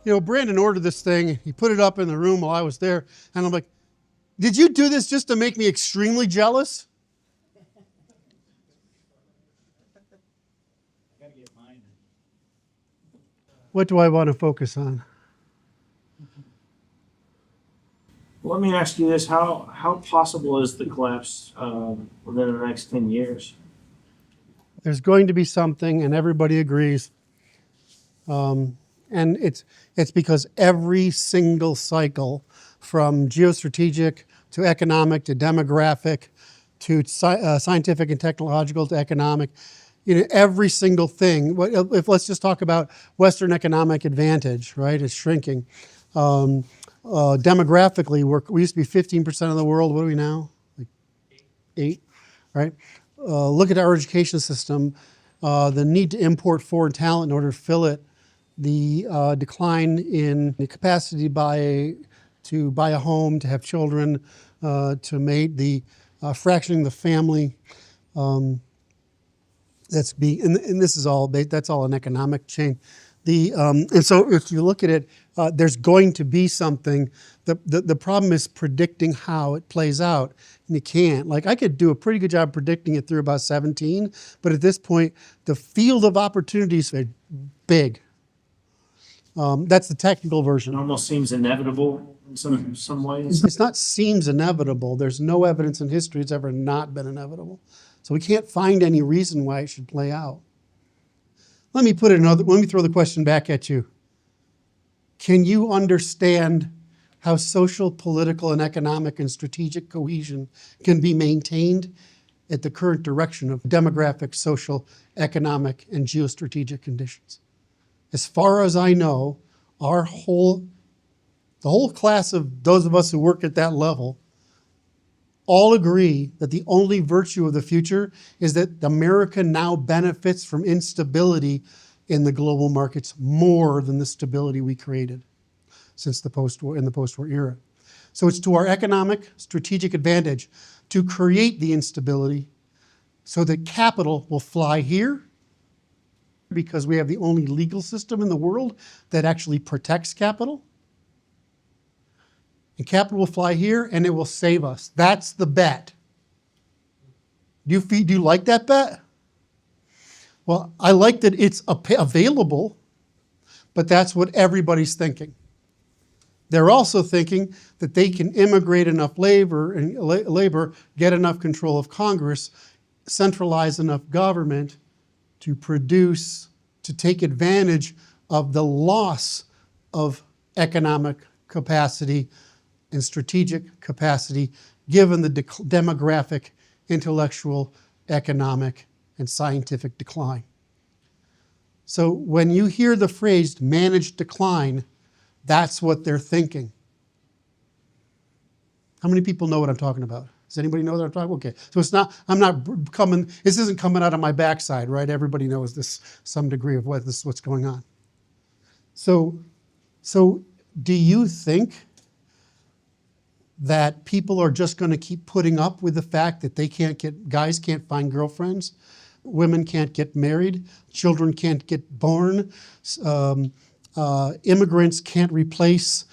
Brandon ordered this thing. He put it up in the room while I was there. And I'm like, did you do this just to make me extremely jealous? What do I want to focus on? Well, let me ask you this. How possible is the collapse within the next 10 years? There's going to be something, and everybody agrees. And it's because every single cycle, from geostrategic to economic to demographic to scientific and technological to economic, every single thing. If let's just talk about Western economic advantage, right? It's shrinking. Demographically, we used to be 15% of the world. What are we now? Like 8, right? Look at our education system. The need to import foreign talent in order to fill it. The decline in the capacity to buy a home, to have children, to mate, the fracturing the family. And this is all that's all an economic chain. And so if you look at it, there's going to be something. The problem is predicting how it plays out, and you can't. Like, I could do a pretty good job predicting it through about 17, but at this point, the field of opportunities are big. That's the technical version. It almost seems inevitable in some ways. It's not seems inevitable. There's no evidence in history it's ever not been inevitable. So we can't find any reason why it should play out. Let me throw the question back at you. Can you understand how social, political, and economic and strategic cohesion can be maintained at the current direction of demographic, social, economic, and geostrategic conditions? As far as I know, the whole class of those of us who work at that level all agree that the only virtue of the future is that America now benefits from instability in the global markets more than the stability we created since the post-war era. So it's to our economic strategic advantage to create the instability so that capital will fly here, because we have the only legal system in the world that actually protects capital. And capital will fly here, and it will save us. That's the bet. Do you like that bet? Well, I like that it's available, but that's what everybody's thinking. They're also thinking that they can immigrate enough labor, get enough control of Congress, centralize enough government to take advantage of the loss of economic capacity and strategic capacity, given the demographic, intellectual, economic, and scientific decline. So when you hear the phrase managed decline, that's what they're thinking. How many people know what I'm talking about? Does anybody know what I'm talking about? Okay, so this isn't coming out of my backside, right? Everybody knows this, some degree of what's going on. So do you think that people are just going to keep putting up with the fact that guys can't find girlfriends, women can't get married, children can't get born, immigrants replace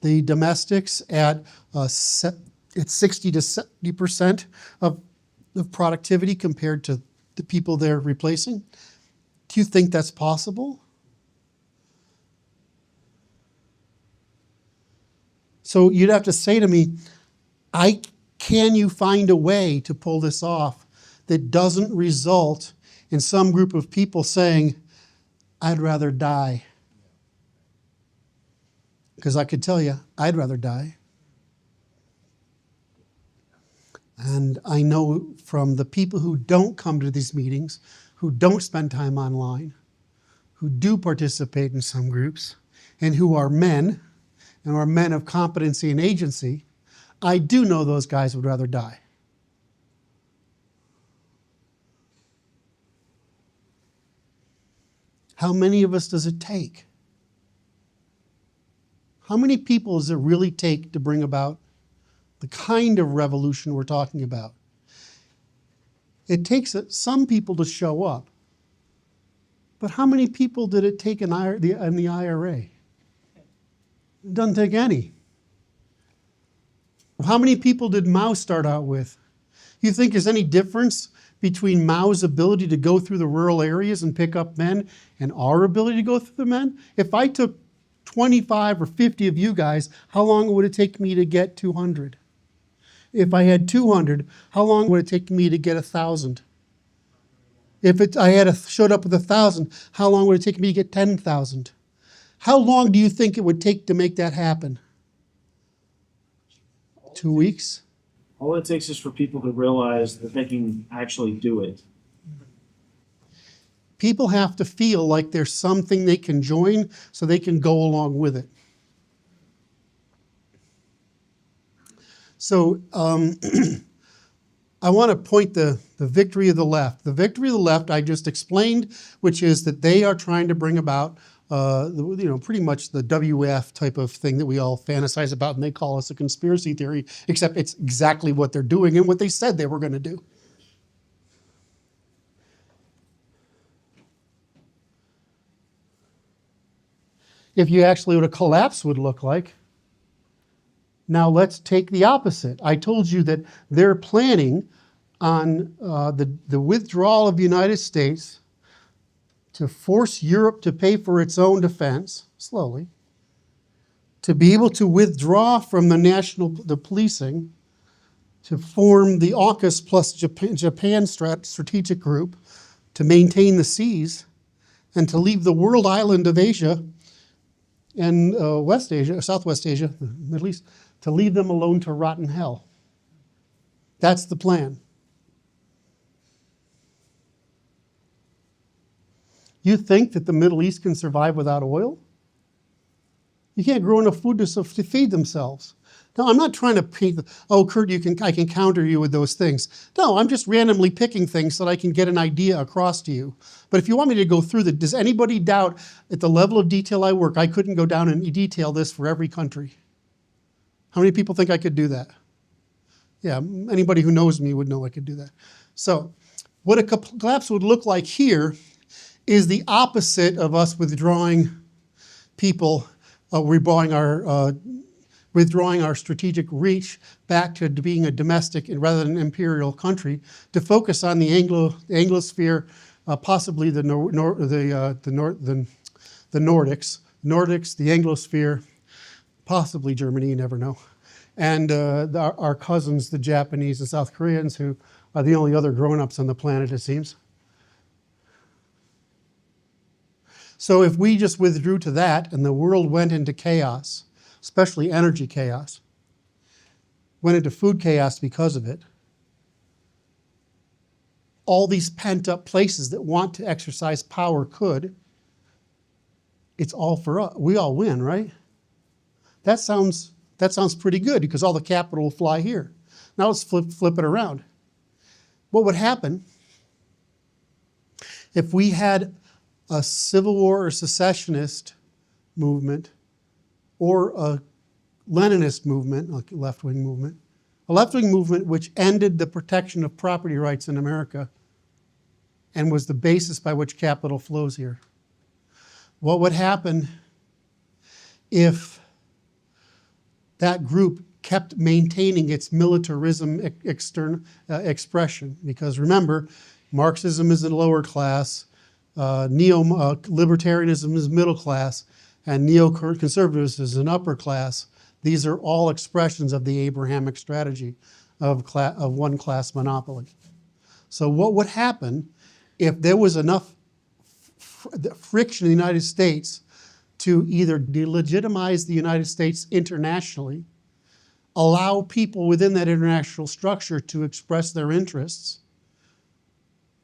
the domestics at 60 to 70% of productivity compared to the people they're replacing? Do you think that's possible? So you'd have to say to me, can you find a way to pull this off that doesn't result in some group of people saying, I'd rather die? Because I could tell you, I'd rather die. And I know from the people who don't come to these meetings, who don't spend time online, who do participate in some groups, and who are men, and are men of competency and agency, I do know those guys would rather die. How many of us does it take? How many people does it really take to bring about the kind of revolution we're talking about? It takes some people to show up, But how many people did it take in the IRA? It doesn't take any. How many people did Mao start out with? You think there's any difference between Mao's ability to go through the rural areas and pick up men and our ability to go through the men? If I took 25 or 50 of you guys, how long would it take me to get 200? If I had 200, how long would it take me to get 1,000? If I showed up with 1,000, how long would it take me to get 10,000? How long do you think it would take to make that happen? 2 weeks? All it takes is for people to realize that they can actually do it. People have to feel like there's something they can join so they can go along with it. So I want to point the victory of the left. The victory of the left I just explained, which is that they are trying to bring about pretty much the WF type of thing that we all fantasize about, and they call us a conspiracy theory, except it's exactly what they're doing and what they said they were going to do. If you actually what a collapse would look like. Now let's take the opposite. I told you that they're planning on the withdrawal of the United States to force Europe to pay for its own defense, slowly, to be able to withdraw from the policing, to form the AUKUS plus Japan strategic group, to maintain the seas, and to leave the world island of Asia and West Asia, Southwest Asia, the Middle East, to leave them alone to rot in hell. That's the plan. You think that the Middle East can survive without oil? You can't grow enough food to feed themselves. No, I'm not trying to paint, Curt, I can counter you with those things. No, I'm just randomly picking things so that I can get an idea across to you. But if you want me to go through does anybody doubt at the level of detail I work, I couldn't go down and detail this for every country? How many people think I could do that? Yeah, anybody who knows me would know I could do that. So what a collapse would look like here is the opposite of us withdrawing people, withdrawing our strategic reach back to being a domestic rather than an imperial country, to focus on the Anglosphere, possibly the Nordics, the Anglosphere, possibly Germany, you never know, and our cousins, the Japanese and South Koreans, who are the only other grown-ups on the planet, it seems. So if we just withdrew to that and the world went into chaos, especially energy chaos, went into food chaos because of it, all these pent-up places that want to exercise power could, it's all for us. We all win, right? That sounds pretty good because all the capital will fly here. Now let's flip it around. What would happen if we had a Civil War or secessionist movement or a Leninist movement, a left-wing movement which ended the protection of property rights in America and was the basis by which capital flows here? What would happen if that group kept maintaining its militarism expression? Because remember, Marxism is the lower class, neo-libertarianism is middle class, and neoconservatism is an upper class. These are all expressions of the Abrahamic strategy of one-class monopoly. So what would happen if there was enough friction in the United States to either delegitimize the United States internationally, allow people within that international structure to express their interests,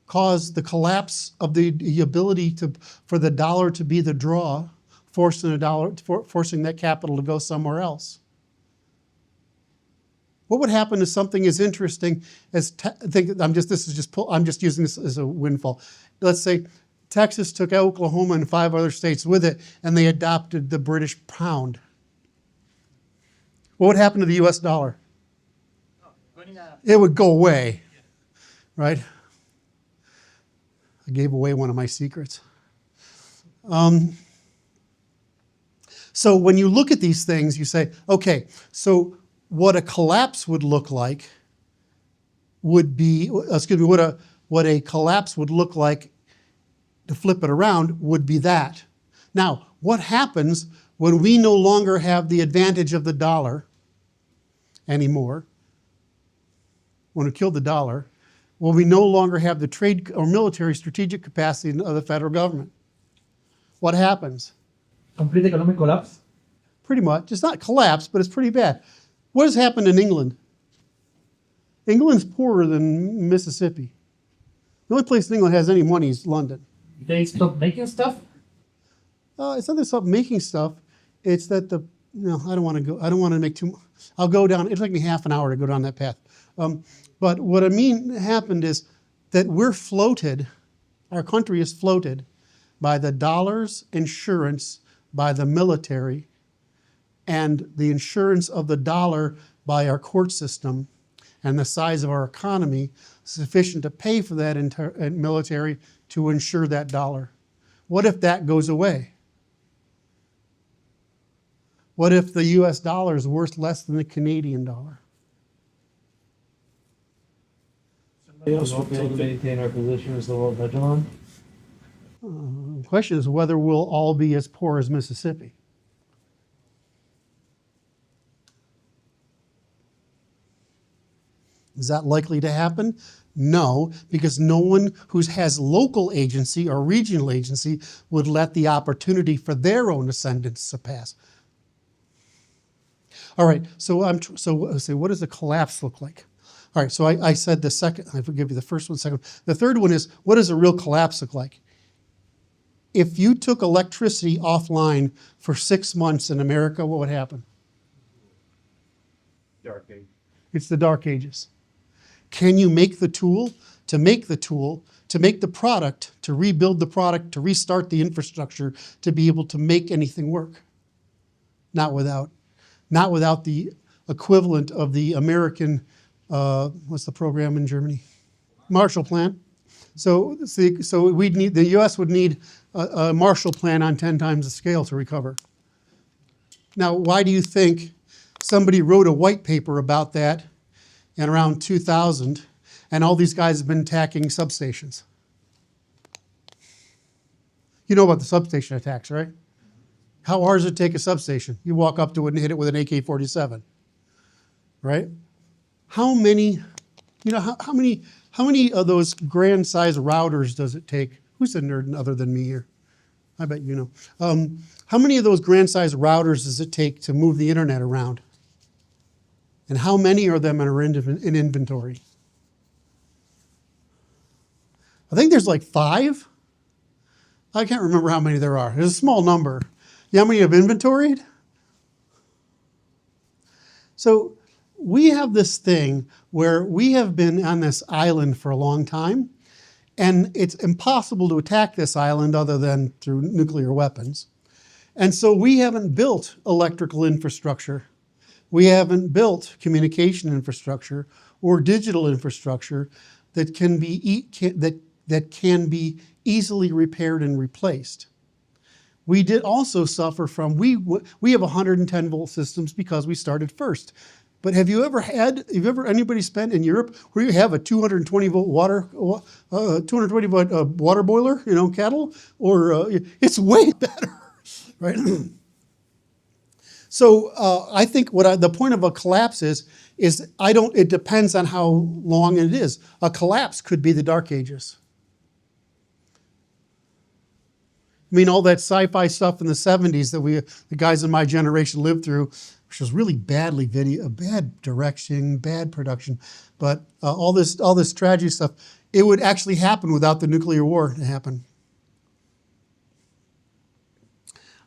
cause the collapse of the ability for the dollar to be the draw, forcing that capital to go somewhere else? What would happen if something as interesting as I'm just using this as a windfall. Let's say Texas took Oklahoma and 5 other states with it, and they adopted the British pound. What would happen to the U.S. dollar? It would go away, right? I gave away one of my secrets. So when you look at these things, you say, okay, so what a collapse would look like would be, excuse me, what a collapse would look like, to flip it around, would be that. Now, what happens when we no longer have the advantage of the dollar anymore? When we kill the dollar, when we no longer have the trade or military strategic capacity of the federal government? What happens? Complete economic collapse. Pretty much. It's not collapse, but it's pretty bad. What has happened in England? England's poorer than Mississippi. The only place in England that has any money is London. They stop making stuff. It's not that they stop making stuff. It's that I don't want to go. I don't want to make too. I'll go down. It'll take me half an hour to go down that path. But what I mean happened is that we're floated. Our country is floated by the dollar's insurance by the military, and the insurance of the dollar by our court system, and the size of our economy sufficient to pay for that military to insure that dollar. What if that goes away? What if the US dollar is worth less than the Canadian dollar? Somebody else We'll will be able take to it. maintain our position as the world hegemon. The question is whether we'll all be as poor as Mississippi. Is that likely to happen? No, because no one who has local agency or regional agency would let the opportunity for their own ascendance surpass. All right, so what does a collapse look like? All right, so I said the second, I forgive you, the first one, second. The third one is, what does a real collapse look like? If you took electricity offline for 6 months in America, what would happen? Dark age. It's the Dark Ages. Can you make the tool, to make the product, to rebuild the product, to restart the infrastructure, to be able to make anything work? Not without the equivalent of the American, what's the program in Germany? Marshall Plan. So the U.S. would need a Marshall Plan on 10 times the scale to recover. Now, why do you think somebody wrote a white paper about that in around 2000, and all these guys have been attacking substations? You know about the substation attacks, right? How hard does it take a substation? You walk up to it and hit it with an AK-47, right? How many of those grand size routers does it take? Who's a nerd other than me here? I bet you know. How many of those grand size routers does it take to move the internet around? And how many of them are in inventory? I think there's like 5. I can't remember how many there are. There's a small number. You know how many have inventoried? So we have this thing where we have been on this island for a long time, and it's impossible to attack this island other than through nuclear weapons. And so we haven't built electrical infrastructure. We haven't built communication infrastructure or digital infrastructure that can be easily repaired and replaced. We did also suffer from, we have 110 volt systems because we started first. But have you ever anybody spent in Europe where you have a 220 volt water boiler, kettle? Or it's way better, right? So I think the point of a collapse is it depends on how long it is. A collapse could be the Dark Ages. I mean, all that sci-fi stuff in the 70s that the guys in my generation lived through, which was really bad direction, bad production, but all this tragedy stuff, it would actually happen without the nuclear war to happen.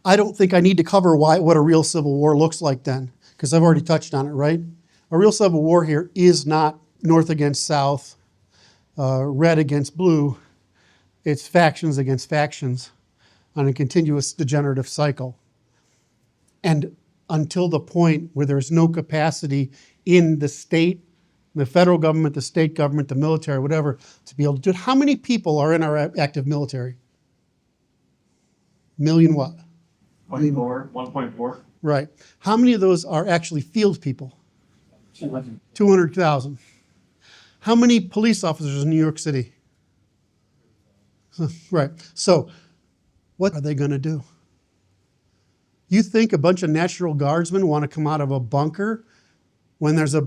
I don't think I need to cover what a real civil war looks like then, because I've already touched on it, right? A real civil war here is not North against South, red against blue. It's factions against factions on a continuous degenerative cycle. And until the point where there's no capacity in the state, the federal government, the state government, the military, whatever, to be able to do it. How many people are in our active military? Million what? 1.4. Right. How many of those are actually field people? 200,000. How many police officers in New York City? Right. So, what are they going to do? You think a bunch of National Guardsmen want to come out of a bunker when there's a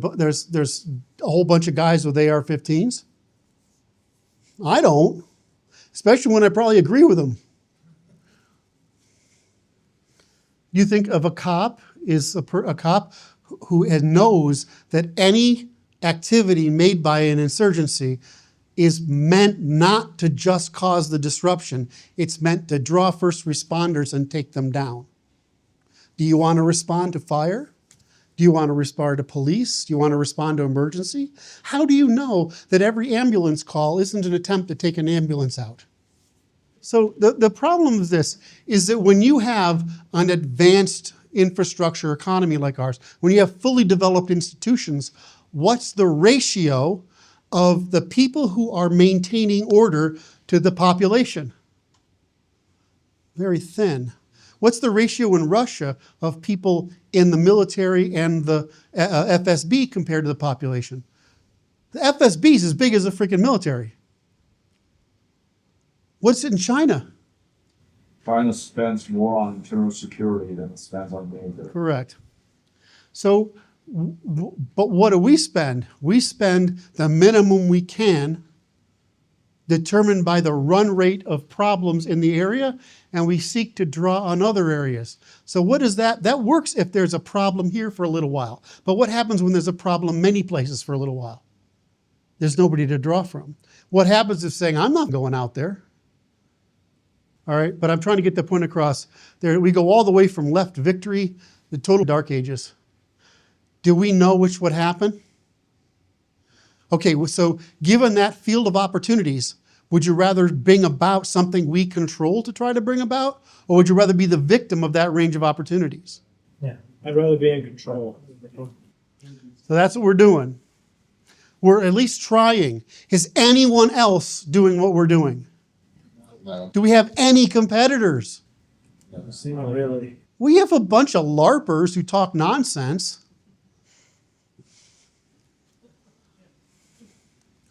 whole bunch of guys with AR-15s? I don't, especially when I probably agree with them. You think of a cop is a cop who knows that any activity made by an insurgency is meant not to just cause the disruption. It's meant to draw first responders and take them down. Do you want to respond to fire? Do you want to respond to police? Do you want to respond to emergency? How do you know that every ambulance call isn't an attempt to take an ambulance out? So the problem with this is that when you have an advanced infrastructure economy like ours, when you have fully developed institutions, what's the ratio of the people who are maintaining order to the population? Very thin. What's the ratio in Russia of people in the military and the FSB compared to the population? The FSB is as big as the freaking military. What's it in China? China spends more on internal security than it spends on military. Correct. So, but what do we spend? We spend the minimum we can, determined by the run rate of problems in the area, and we seek to draw on other areas. So what is that? That works if there's a problem here for a little while. But what happens when there's a problem many places for a little while? There's nobody to draw from. What happens if saying, I'm not going out there? All right, but I'm trying to get the point across. There, we go all the way from left victory, the total dark ages. Do we know which would happen? Okay, so given that field of opportunities, would you rather bring about something we control to try to bring about? Or would you rather be the victim of that range of opportunities? Yeah. I'd rather be in control. So that's what we're doing. We're at least trying. Is anyone else doing what we're doing? No. Do we have any competitors? Not really. We have a bunch of LARPers who talk nonsense.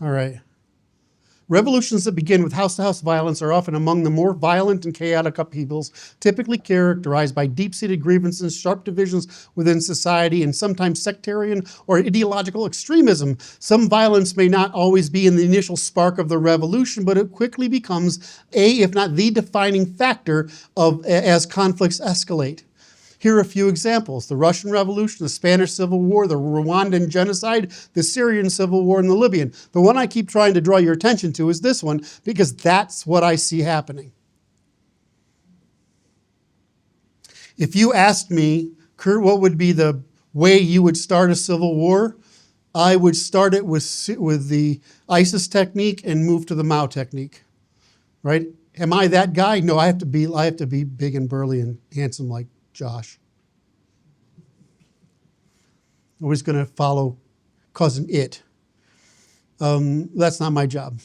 All right. Revolutions that begin with house-to-house violence are often among the more violent and chaotic upheavals, typically characterized by deep-seated grievances, sharp divisions within society, and sometimes sectarian or ideological extremism. Some violence may not always be in the initial spark of the revolution, but it quickly becomes if not the defining factor as conflicts escalate. Here are a few examples: the Russian Revolution, the Spanish Civil War, the Rwandan genocide, the Syrian Civil War, and the Libyan. The one I keep trying to draw your attention to is this one, because that's what I see happening. If you asked me, Curt, what would be the way you would start a civil war? I would start it with the ISIS technique and move to the Mao technique. Right? Am I that guy? No, I have to be big and burly and handsome like Josh. Always going to follow cousin it. That's not my job.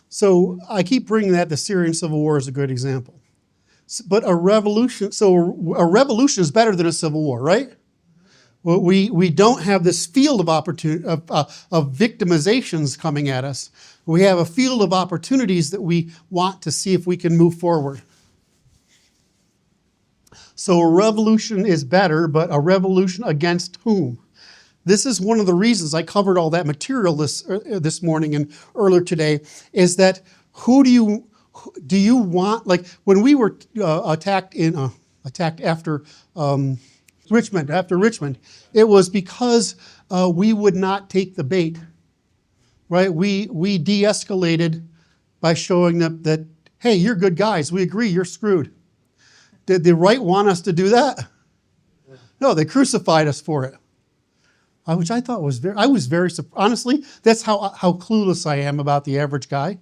So I keep bringing that. The Syrian Civil War is a good example. But a revolution is better than a civil war, right? Well, we don't have this field of opportunity of victimizations coming at us. We have a field of opportunities that we want to see if we can move forward. So a revolution is better, but a revolution against whom? This is one of the reasons I covered all that material this morning and earlier today, is that who do you want, like when we were attacked after Richmond, it was because we would not take the bait, right? We de-escalated by showing them that, hey, you're good guys, we agree, you're screwed. Did the right want us to do that? No, they crucified us for it. Which I thought was honestly, that's how clueless I am about the average guy.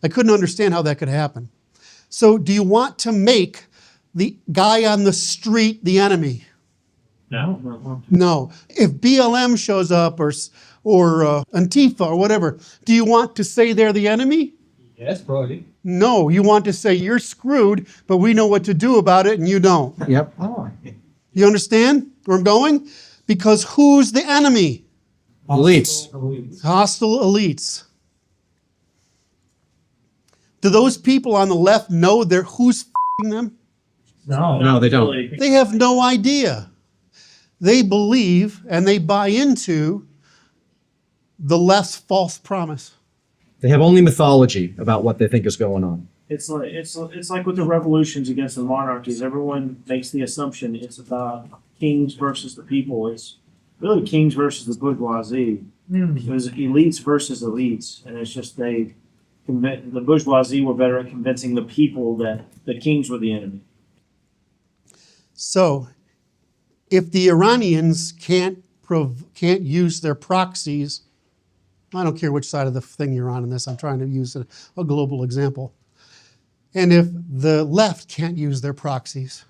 I couldn't understand how that could happen. So do you want to make the guy on the street the enemy? No. No. If BLM shows up or Antifa or whatever, do you want to say they're the enemy? Yes, probably. No, you want to say you're screwed, but we know what to do about it and you don't. Yep. You understand where I'm going? Because who's the enemy? Elites. Hostile elites. Do those people on the left know who's f***ing them? No, they don't. Really. They have no idea. They believe and they buy into the less false promise. They have only mythology about what they think is going on. It's like with the revolutions against the monarchies. Everyone makes the assumption it's about kings versus the people. It's really kings versus the bourgeoisie. It was elites versus elites, and it's just the bourgeoisie were better at convincing the people that the kings were the enemy. So, if the Iranians can't use their proxies, I don't care which side of the thing you're on in this, I'm trying to use a global example. And if the left can't use their proxies,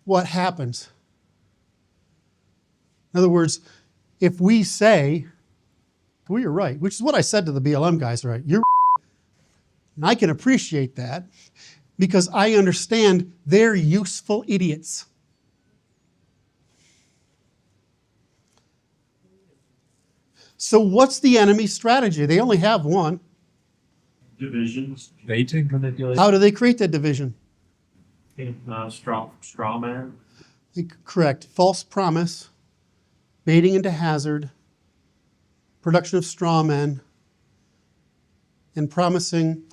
what happens? In other words, if we say, well, you're right, which is what I said to the BLM guys, right? You're and I can appreciate that because I understand they're useful idiots. So what's the enemy's strategy? They only have one. Divisions, How do they create that division? straw man. Correct. False promise, baiting into hazard, production of straw men, and promising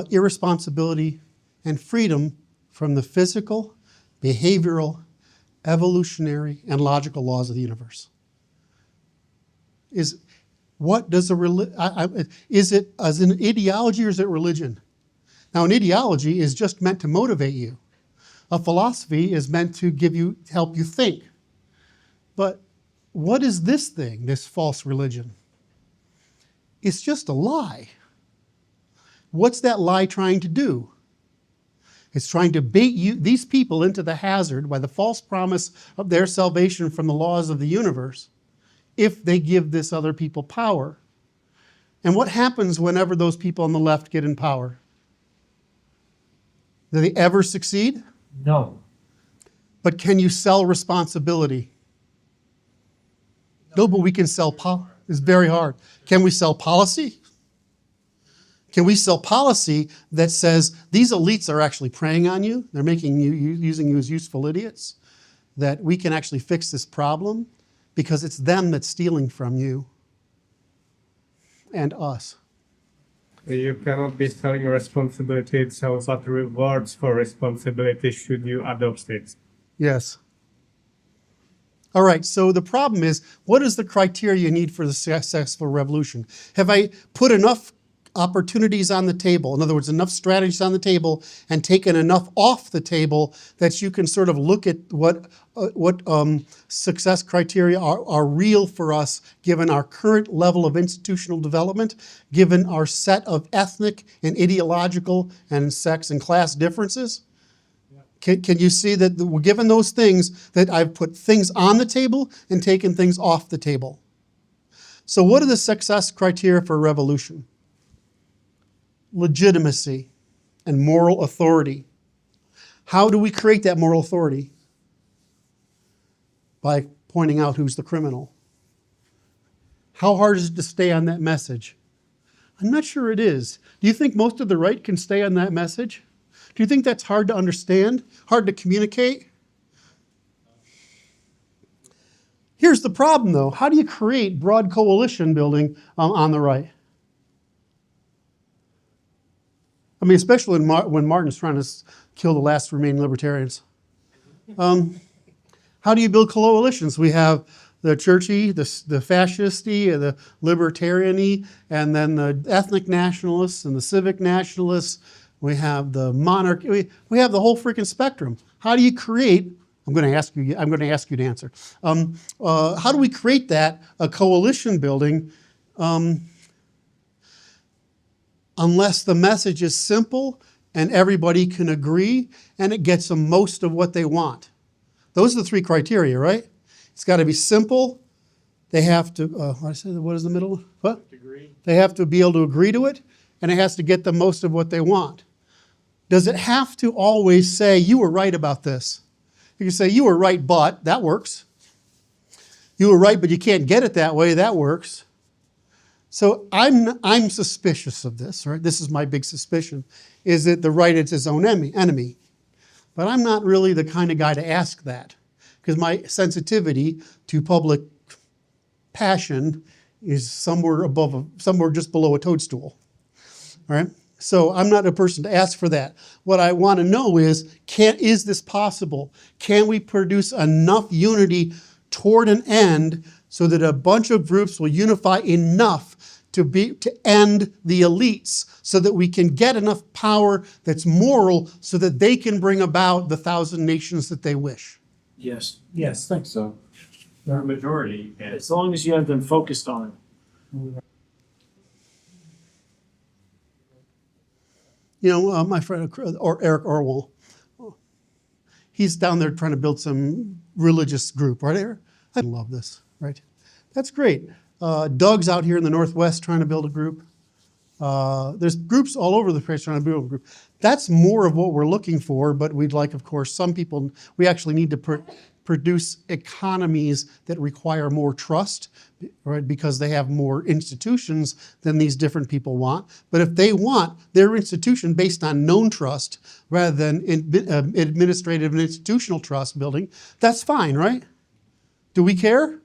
irresponsibility and freedom from the physical, behavioral, evolutionary, and logical laws of the universe. Is it as an ideology or is it religion? Now, an ideology is just meant to motivate you. A philosophy is meant to help you think. But what is this thing, this false religion? It's just a lie. What's that lie trying to do? It's trying to bait these people into the hazard by the false promise of their salvation from the laws of the universe if they give this other people power. And what happens whenever those people on the left get in power? Do they ever succeed? No. But can you sell responsibility? No, but we can sell it's very hard. Can we sell policy? Can we sell policy that says these elites are actually preying on you? They're making you, using you as useful idiots? That we can actually fix this problem because it's them that's stealing from you and us. You cannot be selling responsibility itself, but rewards for responsibility should you adopt it. Yes. All right, so the problem is, what is the criteria you need for the successful revolution? Have I put enough opportunities on the table, in other words, enough strategies on the table, and taken enough off the table that you can sort of look at what success criteria are real for us, given our current level of institutional development, given our set of ethnic and ideological and sex and class differences? Can you see that given those things, that I've put things on the table and taken things off the table? So what are the success criteria for a revolution? Legitimacy and moral authority. How do we create that moral authority? By pointing out who's the criminal. How hard is it to stay on that message? I'm not sure it is. Do you think most of the right can stay on that message? Do you think that's hard to understand? Hard to communicate? Here's the problem, though. How do you create broad coalition building on the right? I mean, especially when Martin's trying to kill the last remaining libertarians. How do you build coalitions? We have the churchy, the fascisty, the libertarian-y, and then the ethnic nationalists and the civic nationalists. We have the monarchy. We have the whole freaking spectrum. How do you create? I'm going to ask you to answer. How do we create a coalition building? Unless the message is simple and everybody can agree and it gets them most of what they want. Those are the three criteria, right? It's got to be simple. They have to, what is the middle? What? Agree. They have to be able to agree to it, and it has to get them most of what they want. Does it have to always say, you were right about this? You can say, you were right, but that works. You were right, but you can't get it that way. That works. So I'm suspicious of this, right? This is my big suspicion, is that the right is his own enemy. But I'm not really the kind of guy to ask that, because my sensitivity to public passion is somewhere just below a toadstool. All right? So I'm not a person to ask for that. What I want to know is this possible? Can we produce enough unity toward an end so that a bunch of groups will unify enough to end the elites, so that we can get enough power that's moral so that they can bring about the 1,000 nations that they wish? Yes. Yes. I think so. The majority, yes. As long as you have them focused on it. You know, my friend Eric Orwell, he's down there trying to build some religious group, right, Eric? I love this, right? That's great. Doug's out here in the Northwest trying to build a group. There's groups all over the place trying to build a group. That's more of what we're looking for, but we'd like, of course, some people, we actually need to produce economies that require more trust, right? Because they have more institutions than these different people want. But if they want their institution based on known trust rather than administrative and institutional trust building, that's fine, right? Do we care?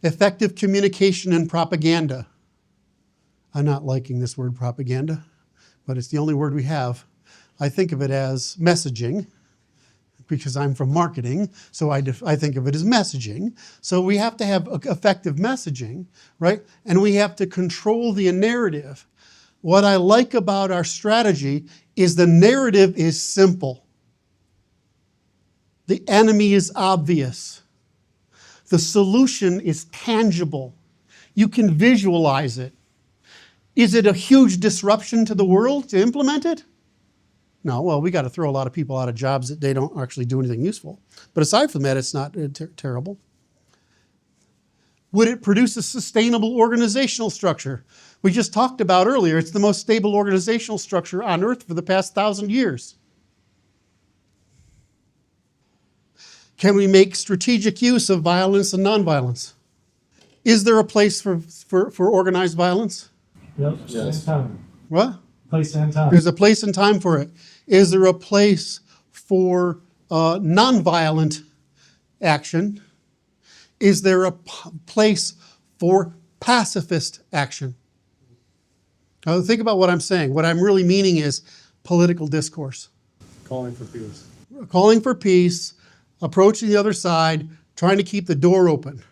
Effective communication and propaganda. I'm not liking this word propaganda, but it's the only word we have. I think of it as messaging, because I'm from marketing, so I think of it as messaging. So we have to have effective messaging, right? And we have to control the narrative. What I like about our strategy is the narrative is simple. The enemy is obvious. The solution is tangible. You can visualize it. Is it a huge disruption to the world to implement it? No, well, we got to throw a lot of people out of jobs that they don't actually do anything useful. But aside from that, it's not terrible. Would it produce a sustainable organizational structure? We just talked about earlier, it's the most stable organizational structure on earth for the past 1,000 years. Can we make strategic use of violence and nonviolence? Is there a place for organized violence? Yep. Yes. And time. What? Place and time. There's a place and time for it. Is there a place for nonviolent action? Is there a place for pacifist action? Now think about what I'm saying. What I'm really meaning is political discourse. Calling for peace. Calling for peace, approaching the other side, trying to keep the door open.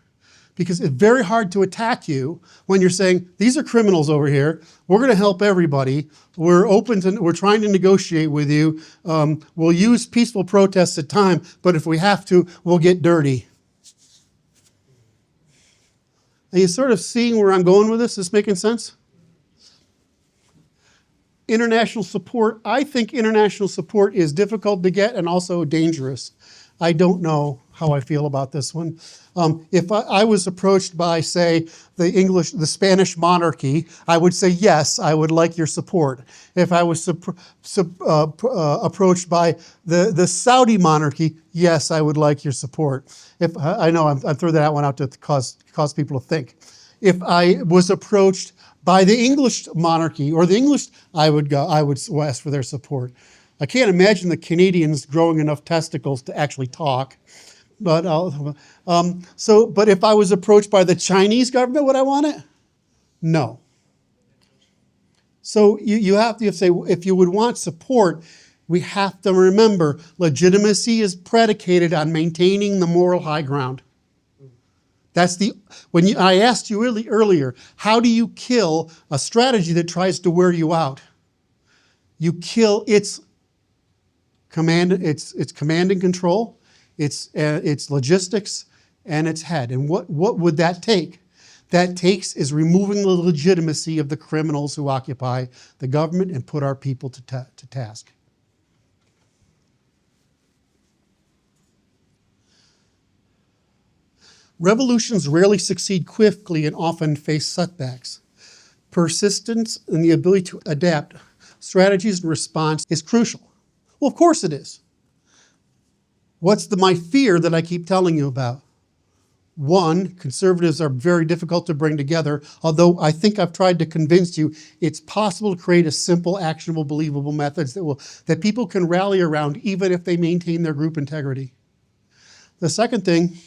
Because it's very hard to attack you when you're saying, these are criminals over here. We're going to help everybody. We're trying to negotiate with you. We'll use peaceful protests at time, but if we have to, we'll get dirty. Are you sort of seeing where I'm going with this? Is this making sense? International support. I think international support is difficult to get and also dangerous. I don't know how I feel about this one. If I was approached by, say, the Spanish monarchy, I would say, yes, I would like your support. If I was approached by the Saudi monarchy, yes, I would like your support. I know I'm throwing that one out to cause people to think. If I was approached by the English monarchy or the English, I would ask for their support. I can't imagine the Canadians growing enough testicles to actually talk. But if I was approached by the Chinese government, would I want it? No. So you have to say, if you would want support, we have to remember legitimacy is predicated on maintaining the moral high ground. I asked you earlier, how do you kill a strategy that tries to wear you out? You kill its command and control, its logistics, and its head. And what would that take? That takes is removing the legitimacy of the criminals who occupy the government and put our people to task. Revolutions rarely succeed quickly and often face setbacks. persistence and the ability to adapt strategies and response is crucial. Well, of course it is. What's my fear that I keep telling you about? One, conservatives are very difficult to bring together, although I think I've tried to convince you it's possible to create a simple, actionable, believable methods that people can rally around even if they maintain their group integrity. The second thing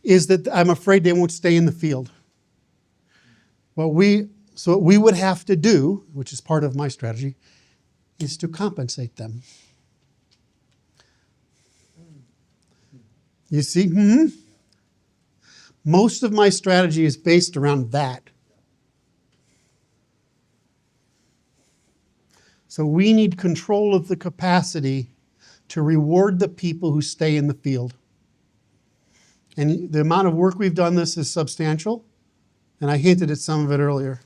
is that I'm afraid they won't stay in the field. So what we would have to do, which is part of my strategy, is to compensate them. You see? Most of my strategy is based around that. So we need control of the capacity to reward the people who stay in the field. And the amount of work we've done this is substantial, and I hinted at some of it earlier.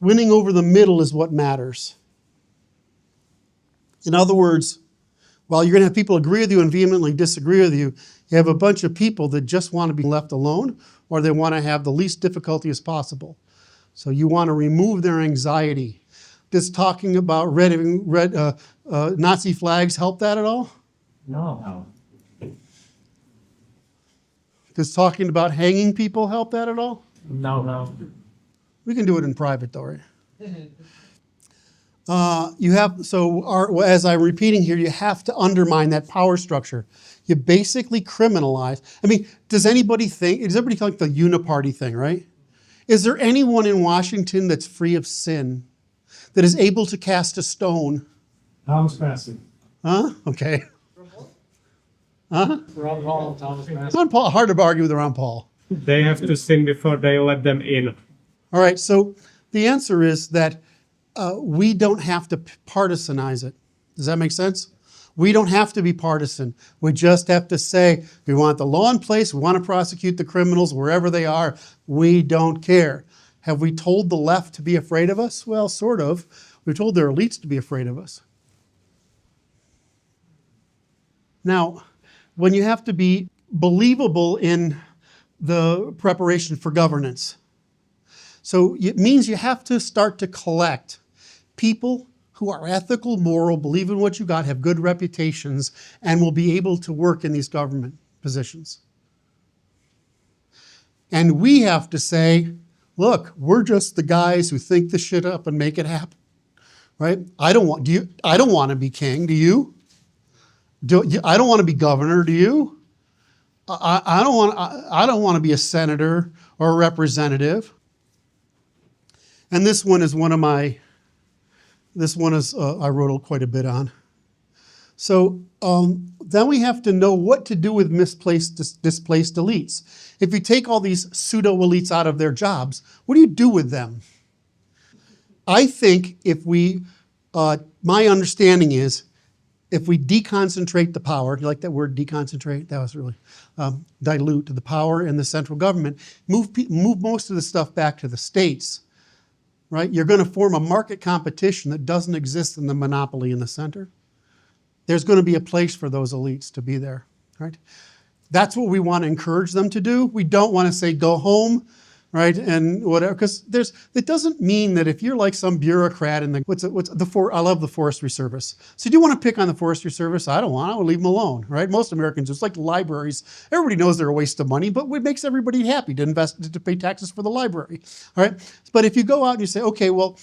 Winning over the middle is what matters. In other words, while you're going to have people agree with you and vehemently disagree with you, you have a bunch of people that just want to be left alone, or they want to have the least difficulty as possible. So you want to remove their anxiety. Does talking about Nazi flags help that at all? No. Does talking about hanging people help that at all? No. We can do it in private, though, right? As I'm repeating here, you have to undermine that power structure. You basically criminalize. I mean, does everybody like the uniparty thing, right? Is there anyone in Washington that's free of sin, that is able to cast a stone? Thomas Massey. Huh? Okay. Huh? Ron Paul, Thomas Massey. Ron Paul, hard to argue with Ron Paul. They have to sin before they let them in. All right, so the answer is that we don't have to partisanize it. Does that make sense? We don't have to be partisan. We just have to say, we want the law in place, we want to prosecute the criminals wherever they are. We don't care. Have we told the left to be afraid of us? Well, sort of. We've told their elites to be afraid of us. Now, when you have to be believable in the preparation for governance, so it means you have to start to collect people who are ethical, moral, believe in what you got, have good reputations, and will be able to work in these government positions. And we have to say, look, we're just the guys who think the shit up and make it happen, right? I don't want to be king, do you? I don't want to be governor, do you? I don't want to be a senator or a representative. And this one is I wrote quite a bit on. So then we have to know what to do with displaced elites. If you take all these pseudo-elites out of their jobs, what do you do with them? I think my understanding is, if we deconcentrate the power, you like that word, deconcentrate? That was really dilute the power in the central government, move most of the stuff back to the states, right? You're going to form a market competition that doesn't exist in the monopoly in the center. There's going to be a place for those elites to be there, right? That's what we want to encourage them to do. We don't want to say, go home, right, and whatever, because it doesn't mean that if you're like some bureaucrat in I love the Forestry Service. So do you want to pick on the Forestry Service? I would leave them alone, right? Most Americans, it's like libraries. Everybody knows they're a waste of money, but it makes everybody happy to pay taxes for the library, all right? But if you go out and you say, okay, well,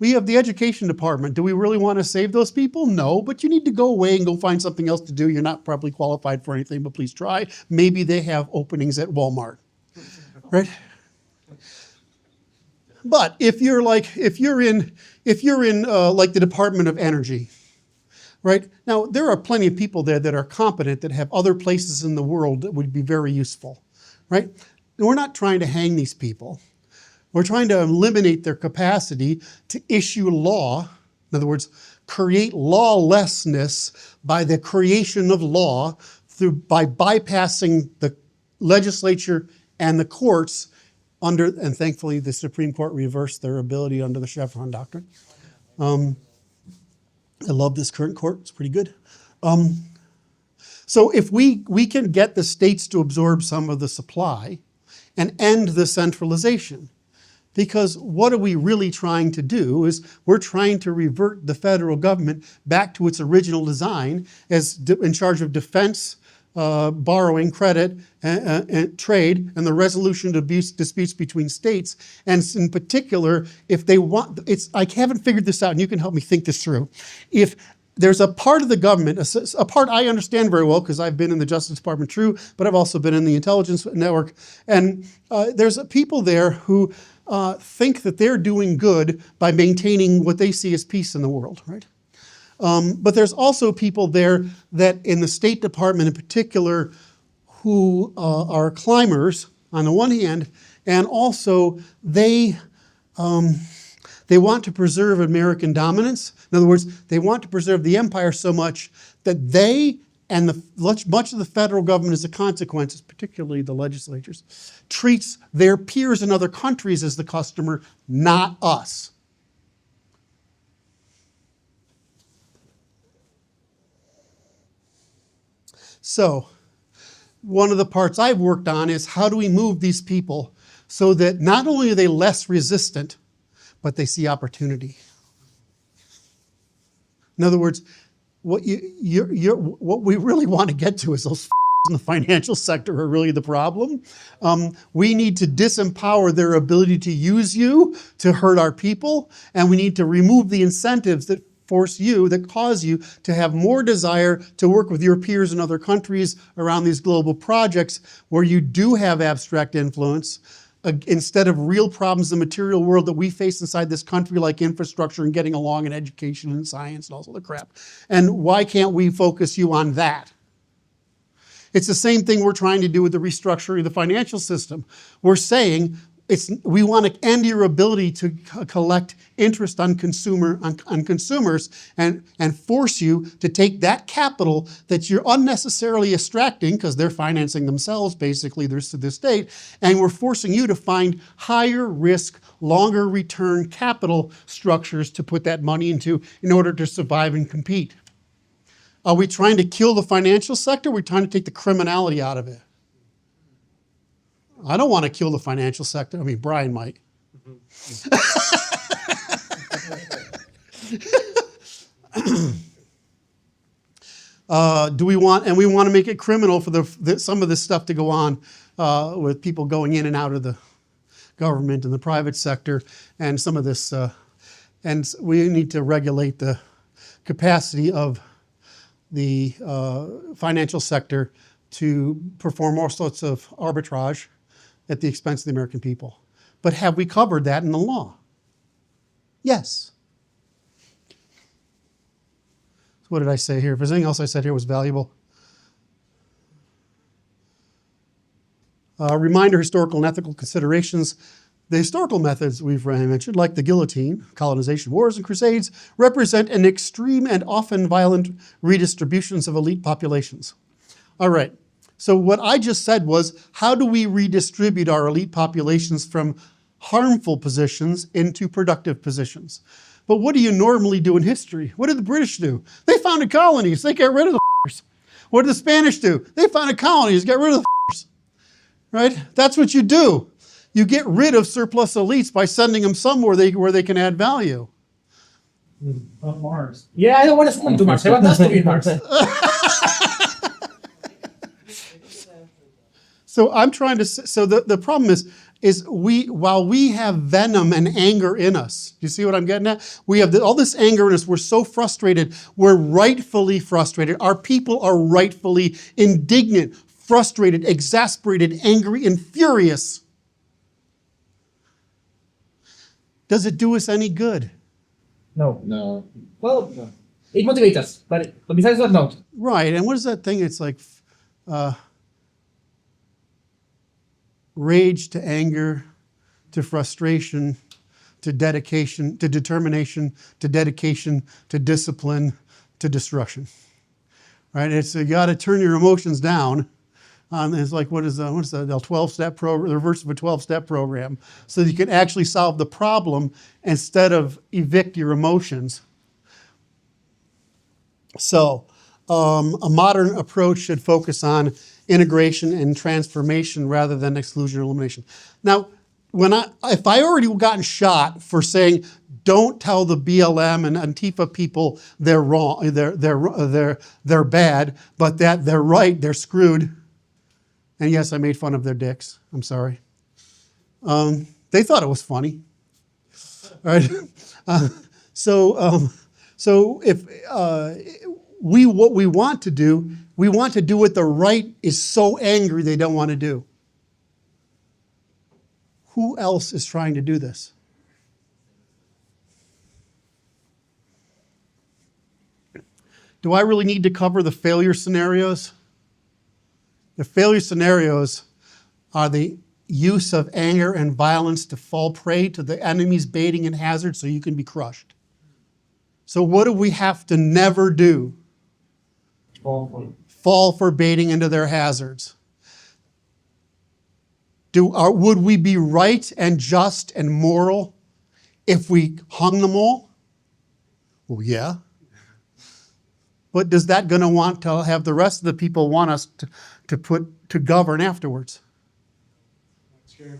we have the education department. Do we really want to save those people? No, but you need to go away and go find something else to do. You're not probably qualified for anything, but please try. Maybe they have openings at Walmart, right? But if you're in like the Department of Energy, right? Now, there are plenty of people there that are competent, that have other places in the world that would be very useful, right? And we're not trying to hang these people. We're trying to eliminate their capacity to issue law. In other words, create lawlessness by the creation of law by bypassing the legislature and the courts and thankfully the Supreme Court reversed their ability under the Chevron doctrine. I love this current court, it's pretty good. So if we can get the states to absorb some of the supply and end the centralization, because what are we really trying to do is we're trying to revert the federal government back to its original design as in charge of defense, borrowing, credit, and trade, and the resolution of disputes between states. And in particular, if they want, I haven't figured this out, and you can help me think this through. If there's a part of the government, a part I understand very well because I've been in the Justice Department, true, but I've also been in the intelligence network, and there's people there who think that they're doing good by maintaining what they see as peace in the world, right? But there's also people there that in the State Department in particular who are climbers on the one hand, and also they want to preserve American dominance. In other words, they want to preserve the empire so much that they and much of the federal government as a consequence, particularly the legislatures, treats their peers in other countries as the customer, not us. So, one of the parts I've worked on is how do we move these people so that not only are they less resistant, but they see opportunity. In other words, what we really want to get to is those in the financial sector are really the problem. We need to disempower their ability to use you to hurt our people, and we need to remove the incentives that cause you to have more desire to work with your peers in other countries around these global projects where you do have abstract influence, instead of real problems in the material world that we face inside this country, like infrastructure and getting along in education and science and all sorts of crap. And why can't we focus you on that? It's the same thing we're trying to do with the restructuring of the financial system. We're saying we want to end your ability to collect interest on consumers and force you to take that capital that you're unnecessarily extracting because they're financing themselves, basically, to the state, and we're forcing you to find higher risk, longer return capital structures to put that money into in order to survive and compete. Are we trying to kill the financial sector? Or are we trying to take the criminality out of it? I don't want to kill the financial sector. I mean, Brian might. We want to make it criminal for some of this stuff to go on with people going in and out of the government and the private sector, and some of this, and we need to regulate the capacity of the financial sector to perform all sorts of arbitrage at the expense of the American people. But have we covered that in the law? Yes. So what did I say here? If there's anything else I said here was valuable. Reminder, historical and ethical considerations. The historical methods we've mentioned, like the guillotine, colonization, wars, and crusades, represent an extreme and often violent redistributions of elite populations. All right. So what I just said was, how do we redistribute our elite populations from harmful positions into productive positions? But what do you normally do in history? What did the British do? They founded colonies. They got rid of the f***ers. What did the Spanish do? They founded colonies, got rid of the f***ers. Right? That's what you do. You get rid of surplus elites by sending them somewhere where they can add value. Mars. Yeah, I don't want to swim to Mars. I want us to be in Mars. So I'm trying to, so the problem is while we have venom and anger in us, do you see what I'm getting at? We have all this anger in us. We're so frustrated. We're rightfully frustrated. Our people are rightfully indignant, frustrated, exasperated, angry, and furious. Does it do us any good? No. No. Well, it motivates us, but besides that, no. Right, and what is that thing? It's like rage to anger, to frustration, to dedication, to determination, to dedication, to discipline, to destruction. Right? It's you got to turn your emotions down. It's like what's the 12-step program, the reverse of a 12-step program, so that you can actually solve the problem instead of evict your emotions. So a modern approach should focus on integration and transformation rather than exclusion or elimination. Now, if I already gotten shot for saying don't tell the BLM and Antifa people they're wrong, they're bad, but that they're right, they're screwed. And yes, I made fun of their dicks. I'm sorry. They thought it was funny. All right. So if what we want to do what the right is so angry they don't want to do. Who else is trying to do this? Do I really need to cover the failure scenarios? The failure scenarios are the use of anger and violence to fall prey to the enemy's baiting and hazard so you can be crushed. So what do we have to never do? Fall for baiting into their hazards. Would we be right and just and moral if we hung them all? Well, yeah. But does that going to want to have the rest of the people want us to govern afterwards? That's true.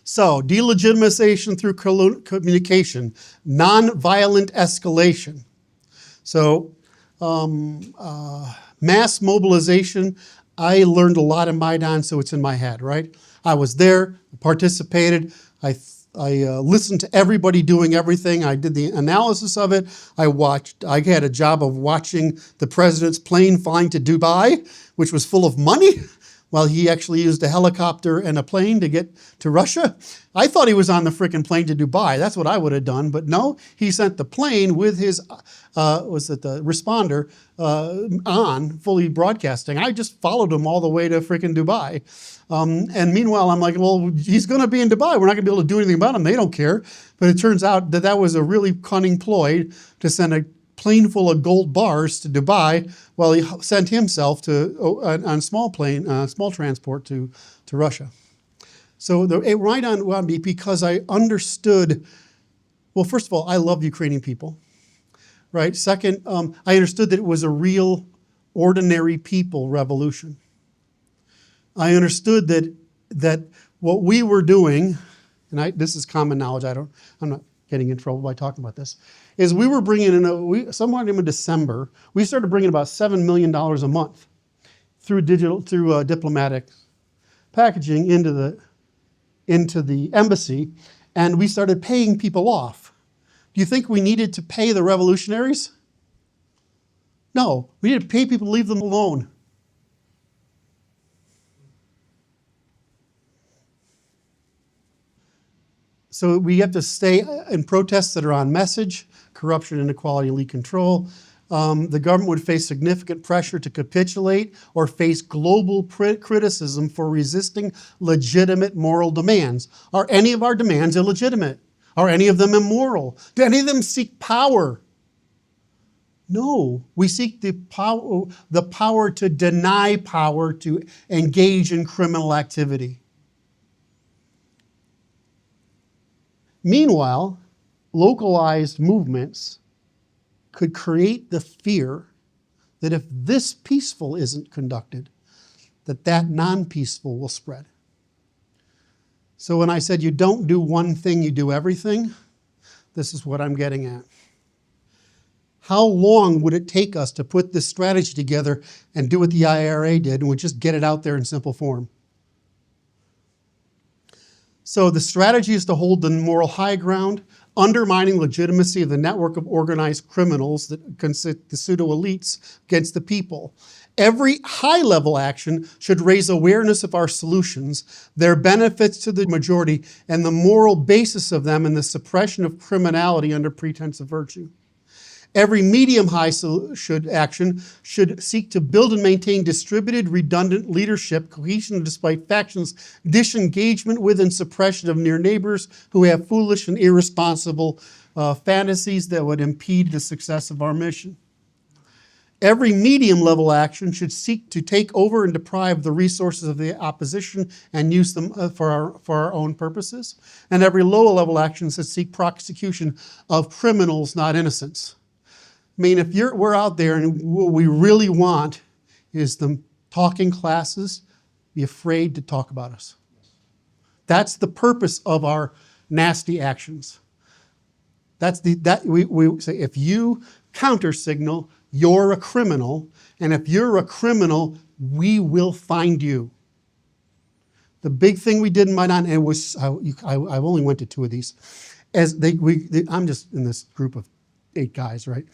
So, delegitimization through communication, nonviolent escalation. So, mass mobilization, I learned a lot in Maidan, so it's in my head, right? I was there, participated, I listened to everybody doing everything. I did the analysis of it. I had a job of watching the president's plane flying to Dubai, which was full of money, while he actually used a helicopter and a plane to get to Russia. I thought he was on the frickin' plane to Dubai. That's what I would have done. But no, he sent the plane with his, the responder on, fully broadcasting. I just followed him all the way to frickin' Dubai. And meanwhile, I'm like, well, he's going to be in Dubai. We're not going to be able to do anything about him. They don't care. But it turns out that was a really cunning ploy to send a plane full of gold bars to Dubai while he sent himself on small transport to Russia. So it right on me because I understood, well, first of all, I love Ukrainian people, right? Second, I understood that it was a real ordinary people revolution. I understood that what we were doing, and this is common knowledge, I'm not getting in trouble by talking about this, is we were bringing in, somewhere in December, we started bringing about $7 million a month through diplomatic packaging into the embassy, and we started paying people off. Do you think we needed to pay the revolutionaries? No, we needed to pay people to leave them alone. So we have to stay in protests that are on message, corruption, inequality, elite control. The government would face significant pressure to capitulate or face global criticism for resisting legitimate moral demands. Are any of our demands illegitimate? Are any of them immoral? Do any of them seek power? No, we seek the power to deny power to engage in criminal activity. Meanwhile, localized movements could create the fear that if this peaceful isn't conducted, that non-peaceful will spread. So when I said you don't do one thing, you do everything, this is what I'm getting at. How long would it take us to put this strategy together and do what the IRA did and would just get it out there in simple form? So the strategy is to hold the moral high ground, undermining legitimacy of the network of organized criminals that consist the pseudo-elites against the people. Every high-level action should raise awareness of our solutions, their benefits to the majority, and the moral basis of them and the suppression of criminality under pretense of virtue. Every medium-high action should seek to build and maintain distributed, redundant leadership, cohesion despite factions, disengagement with and suppression of near neighbors who have foolish and irresponsible fantasies that would impede the success of our mission. Every medium level action should seek to take over and deprive the resources of the opposition and use them for our own purposes. And every lower level action should seek prosecution of criminals, not innocents. I mean, if we're out there and what we really want is the talking classes be afraid to talk about us. That's the purpose of our nasty actions. We say if you counter signal, you're a criminal, and if you're a criminal, we will find you. The big thing we did in Maidan, and it was I only went to 2 of these, I'm just in this group of 8 guys, right?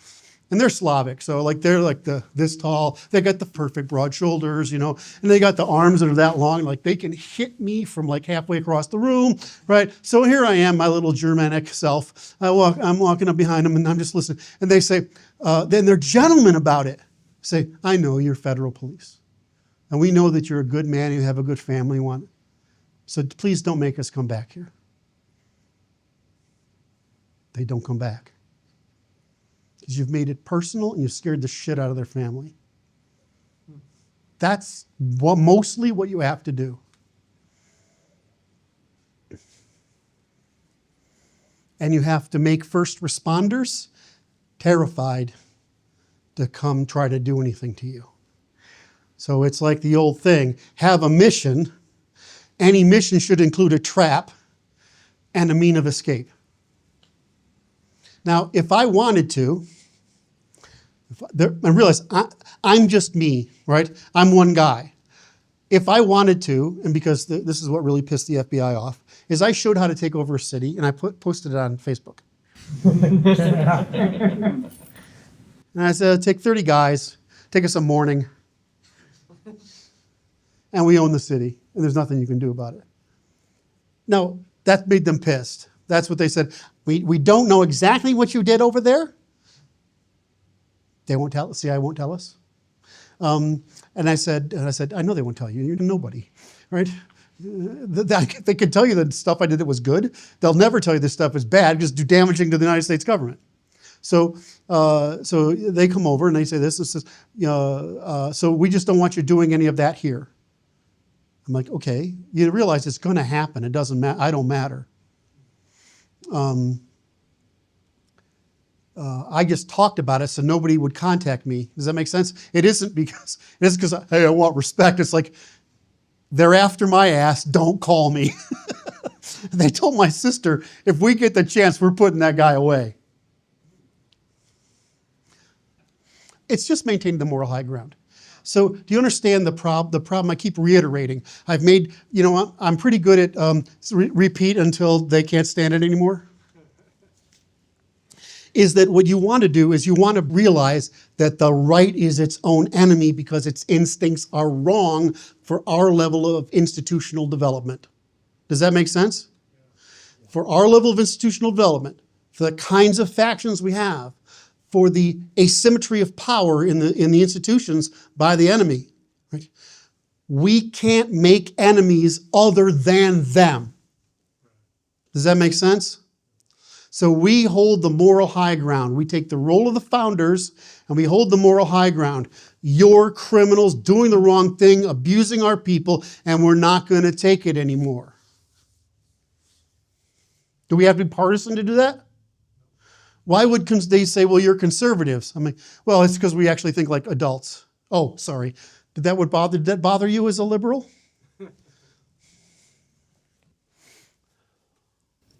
And they're Slavic, so they're like this tall. They got the perfect broad shoulders, and they got the arms that are that long, like they can hit me from like halfway across the room, right? So here I am, my little Germanic self. I'm walking up behind them, and I'm just listening. And they say, then they're gentlemen about it. Say, I know you're federal police, and we know that you're a good man, you have a good family, so please don't make us come back here. They don't come back. Because you've made it personal and you've scared the shit out of their family. That's mostly what you have to do. And you have to make first responders terrified to come try to do anything to you. So it's like the old thing, have a mission. Any mission should include a trap and a mean of escape. Now, if I wanted to, I realize I'm just me, right? I'm one guy. If I wanted to, and because this is what really pissed the FBI off, is I showed how to take over a city, and I posted it on Facebook. And I said, take 30 guys, take us a morning, and we own the city, and there's nothing you can do about it. Now, that made them pissed. That's what they said. We don't know exactly what you did over there. They won't tell us. CIA won't tell us. And I said, I know they won't tell you. You're nobody, right? They can tell you the stuff I did that was good. They'll never tell you this stuff is bad because it's damaging to the United States government. So they come over and they say this. So we just don't want you doing any of that here. I'm like, okay. You realize it's going to happen. It doesn't matter. I don't matter. I just talked about it so nobody would contact me. Does that make sense? It isn't because hey, I want respect. It's like they're after my ass. Don't call me. They told my sister, if we get the chance, we're putting that guy away. It's just maintaining the moral high ground. So do you understand the problem? I keep reiterating. I've made, I'm pretty good at repeat until they can't stand it anymore. Is that what you want to do is you want to realize that the right is its own enemy because its instincts are wrong for our level of institutional development. Does that make sense? For our level of institutional development, for the kinds of factions we have, for the asymmetry of power in the institutions by the enemy, right? We can't make enemies other than them. Does that make sense? So we hold the moral high ground. We take the role of the founders and we hold the moral high ground. You're criminals doing the wrong thing, abusing our people, and we're not going to take it anymore. Do we have to be partisan to do that? Why would they say, well, you're conservatives? I'm like, well, it's because we actually think like adults. Oh, sorry. Did that bother you as a liberal?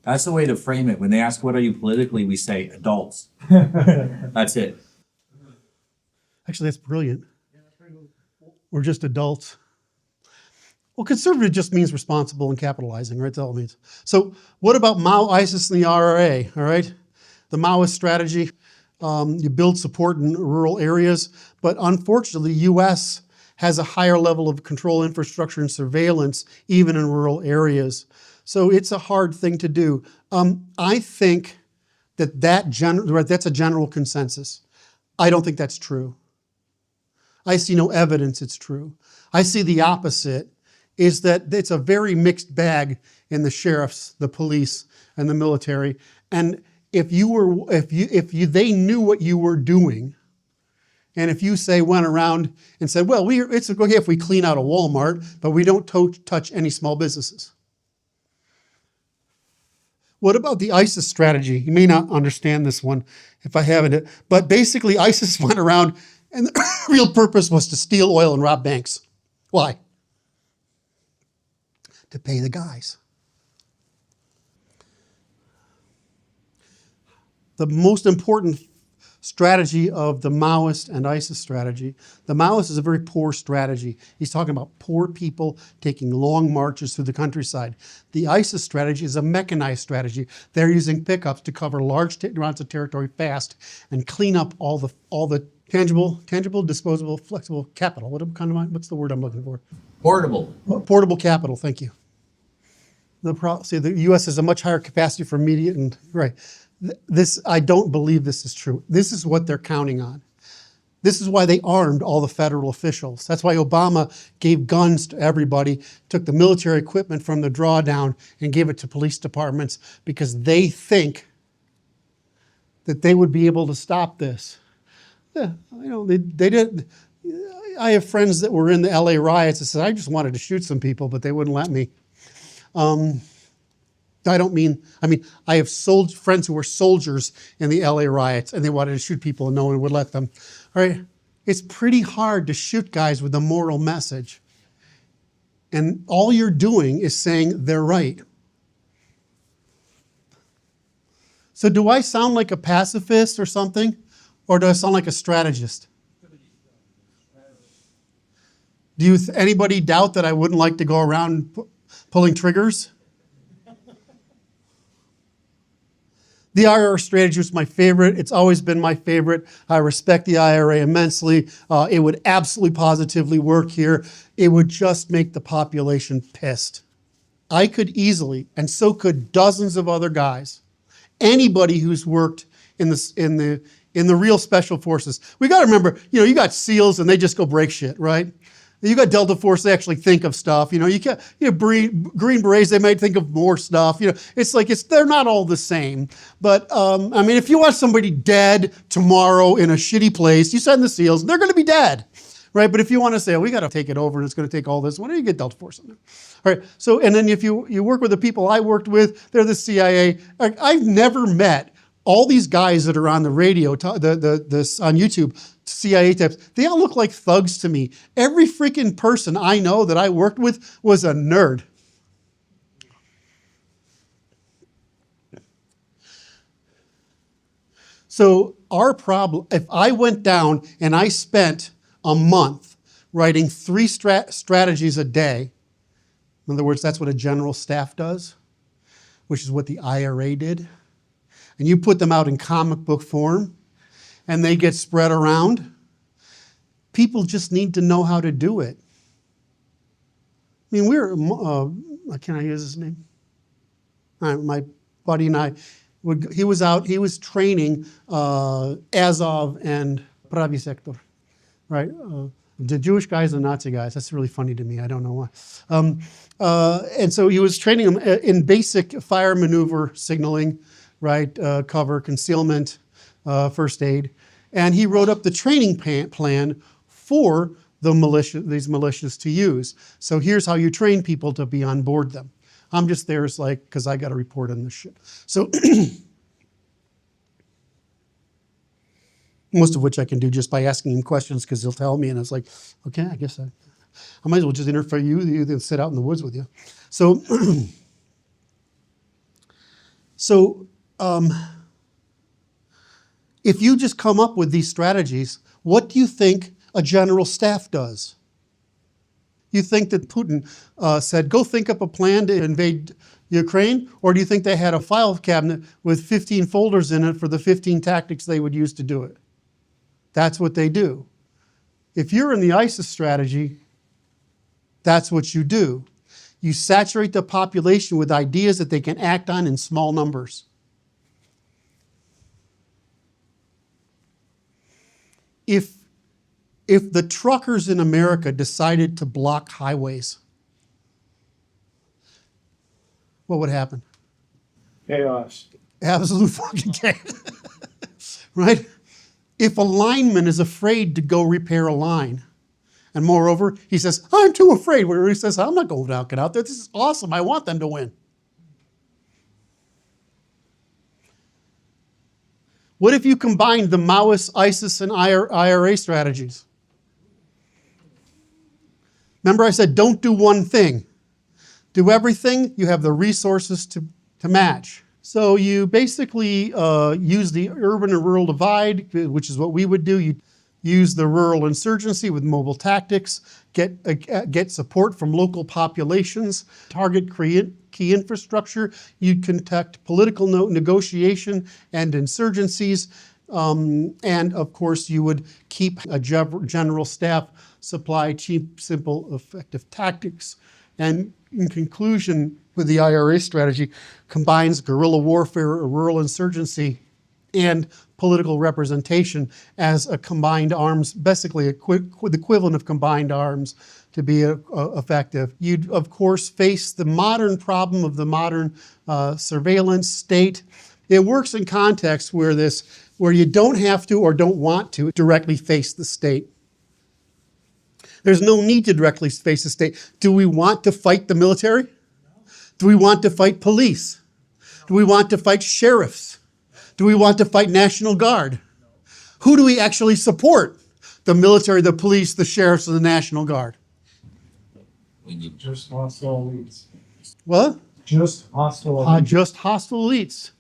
That's the way to frame it. When they ask, what are you politically, we say adults. That's it. Actually, that's brilliant. We're just adults. Well, conservative just means responsible and capitalizing, right? That's all it means. So what about Mao, ISIS, and the RRA, all right? The Maoist strategy, you build support in rural areas, but unfortunately, the U.S. has a higher level of control infrastructure and surveillance, even in rural areas. So it's a hard thing to do. I think that's a general consensus. I don't think that's true. I see no evidence it's true. I see the opposite, is that it's a very mixed bag in the sheriffs, the police, and the military. And if they knew what you were doing, And if you say went around and said, well, it's okay if we clean out a Walmart, but we don't touch any small businesses. What about the ISIS strategy? You may not understand this one if I haven't, but basically ISIS went around and the real purpose was to steal oil and rob banks. Why? To pay the guys. The most important strategy of the Maoist and ISIS strategy. The Maoist is a very poor strategy. He's talking about poor people taking long marches through the countryside. The ISIS strategy is a mechanized strategy. They're using pickups to cover large amounts of territory fast and clean up all the tangible, disposable, flexible capital. What's the word I'm looking for? Portable. Portable capital. Thank you. The U.S. has a much higher capacity for immediate and right. I don't believe this is true. This is what they're counting on. This is why they armed all the federal officials. That's why Obama gave guns to everybody, took the military equipment from the drawdown and gave it to police departments because they think that they would be able to stop this. Yeah, they did. I have friends that were in the LA riots that said, I just wanted to shoot some people, but they wouldn't let me. I have friends who were soldiers in the LA riots and they wanted to shoot people and no one would let them. All right. It's pretty hard to shoot guys with a moral message. And all you're doing is saying they're right. So do I sound like a pacifist or something? Or do I sound like a strategist? Do anybody doubt that I wouldn't like to go around pulling triggers? The IRA strategy was my favorite. It's always been my favorite. I respect the IRA immensely. It would absolutely positively work here. It would just make the population pissed. I could easily, and so could dozens of other guys, anybody who's worked in the real special forces. We got to remember, you got SEALs and they just go break shit, right? You got Delta Force, they actually think of stuff. Green Berets, they might think of more stuff. They're not all the same. But, if you want somebody dead tomorrow in a shitty place, you send the SEALs, they're going to be dead, right? But if you want to say, we got to take it over and it's going to take all this, why don't you get Delta Force in there? All right, so, and then if you work with the people I worked with, they're the CIA. I've never met all these guys that are on the radio, on YouTube, CIA types, they all look like thugs to me. Every freaking person I know that I worked with was a nerd. So our problem, if I went down and I spent a month writing 3 strategies a day, in other words, that's what a general staff does, which is what the IRA did, and you put them out in comic book form, and they get spread around, people just need to know how to do it. Can I use his name? My buddy and I, he was training Azov and Pravi Sector, right? The Jewish guys and Nazi guys. That's really funny to me. I don't know why. And so he was training them in basic fire maneuver signaling, right? Cover, concealment, first aid. And he wrote up the training plan for these militias to use. So here's how you train people to be on board them. I'm just there because I got to report on this shit. So most of which I can do just by asking him questions because he'll tell me, and it's like, okay, I guess I might as well just interview you than sit out in the woods with you. So if you just come up with these strategies, what do you think a general staff does? You think that Putin said, go think up a plan to invade Ukraine? Or do you think they had a file cabinet with 15 folders in it for the 15 tactics they would use to do it? That's what they do. If you're in the ISIS strategy, that's what you do. You saturate the population with ideas that they can act on in small numbers. If the truckers in America decided to block highways, what would happen? Chaos. Absolute fucking chaos. Right? if a lineman is afraid to go repair a line, and moreover, he says, I'm too afraid, where he says, I'm not going to get out there. This is awesome. I want them to win. What if you combined the Maoist, ISIS, and IRA strategies? Remember I said, don't do one thing. Do everything. You have the resources to match. So you basically use the urban and rural divide, which is what we would do. You use the rural insurgency with mobile tactics, get support from local populations, target key infrastructure. You conduct political negotiation and insurgencies. And of course, you would keep a general staff, supply cheap, simple, effective tactics. And in conclusion, with the IRA strategy, combines guerrilla warfare, or rural insurgency, and political representation as a combined arms, basically the equivalent of combined arms to be effective. You'd, of course, face the modern problem of the modern surveillance state. It works in contexts where you don't have to or don't want to directly face the state. There's no need to directly face the state. Do we want to fight the military? Do we want to fight police? Do we want to fight sheriffs? Do we want to fight National Guard? Who do we actually support? The military, the police, the sheriffs, or the National Guard? Just hostile elites. What? Just hostile elites. Just hostile elites.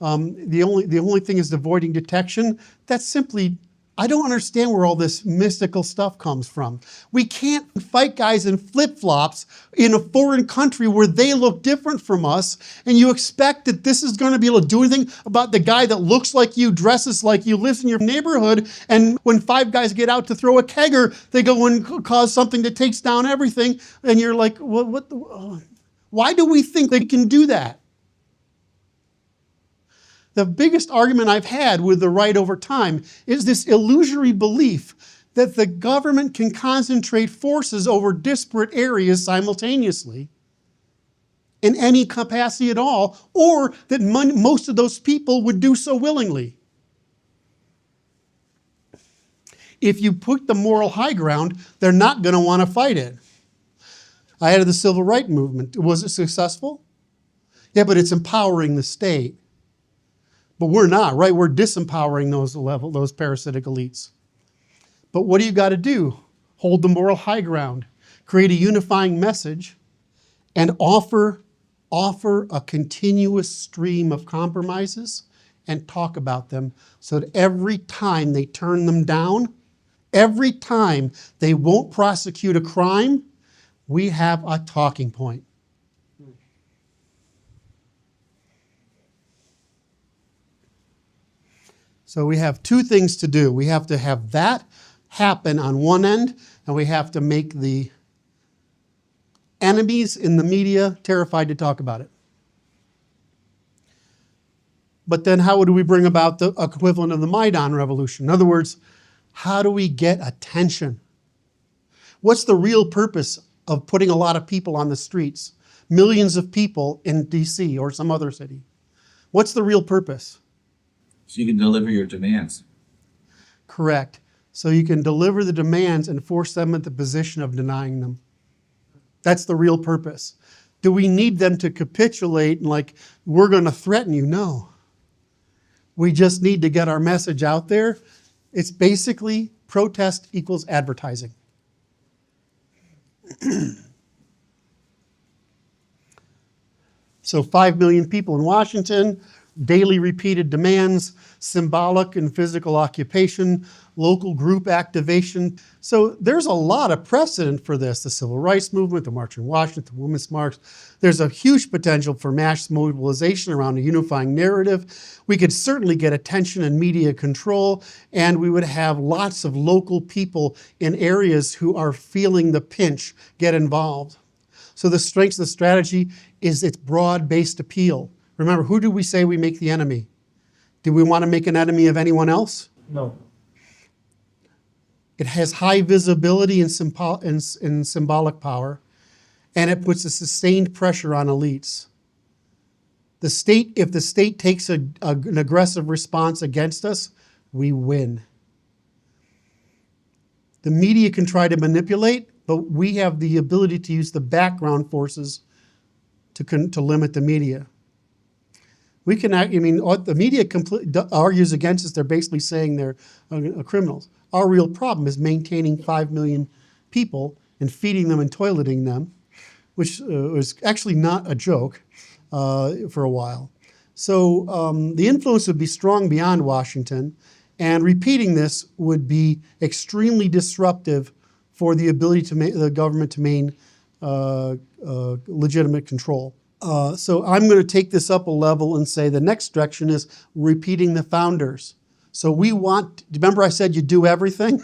The only thing is avoiding detection. That's simply, I don't understand where all this mystical stuff comes from. We can't fight guys in flip-flops in a foreign country where they look different from us, and you expect that this is going to be able to do anything about the guy that looks like you, dresses like you, lives in your neighborhood, and when 5 guys get out to throw a kegger, they go and cause something that takes down everything, and you're like, why do we think they can do that? The biggest argument I've had with the right over time is this illusory belief that the government can concentrate forces over disparate areas simultaneously in any capacity at all, or that most of those people would do so willingly. If you put the moral high ground, they're not going to want to fight it. I had the civil rights movement. Was it successful? Yeah, but it's empowering the state. But we're not, right? We're disempowering those parasitic elites. But what do you got to do? Hold the moral high ground, create a unifying message, and offer a continuous stream of compromises and talk about them so that every time they turn them down, every time they won't prosecute a crime, we have a talking point. So we have 2 things to do. We have to have that happen on one end, and we have to make the enemies in the media terrified to talk about it. But then how do we bring about the equivalent of the Maidan revolution? In other words, how do we get attention? What's the real purpose of putting a lot of people on the streets? Millions of people in D.C. or some other city. What's the real purpose? So you can deliver your demands. Correct. So you can deliver the demands and force them at the position of denying them. That's the real purpose. Do we need them to capitulate and like, we're going to threaten you? No. We just need to get our message out there. It's basically protest equals advertising. So 5 million people in Washington, daily repeated demands, symbolic and physical occupation, local group activation. So there's a lot of precedent for this. The Civil Rights Movement, the March on Washington, the Women's March. There's a huge potential for mass mobilization around a unifying narrative. We could certainly get attention and media control, and we would have lots of local people in areas who are feeling the pinch get involved. So the strength of the strategy is its broad-based appeal. Remember, who do we say we make the enemy? Do we want to make an enemy of anyone else? No. It has high visibility and symbolic power, and it puts a sustained pressure on elites. The state, if the state takes an aggressive response against us, we win. The media can try to manipulate, but we have the ability to use the background forces to limit the media. We can act, I mean, the media argues against us. They're basically saying they're criminals. Our real problem is maintaining 5 million people and feeding them and toileting them, which was actually not a joke for a while. So the influence would be strong beyond Washington, and repeating this would be extremely disruptive for the ability to the government to maintain legitimate control. So I'm going to take this up a level and say the next direction is repeating the founders. So we want, remember I said you do everything?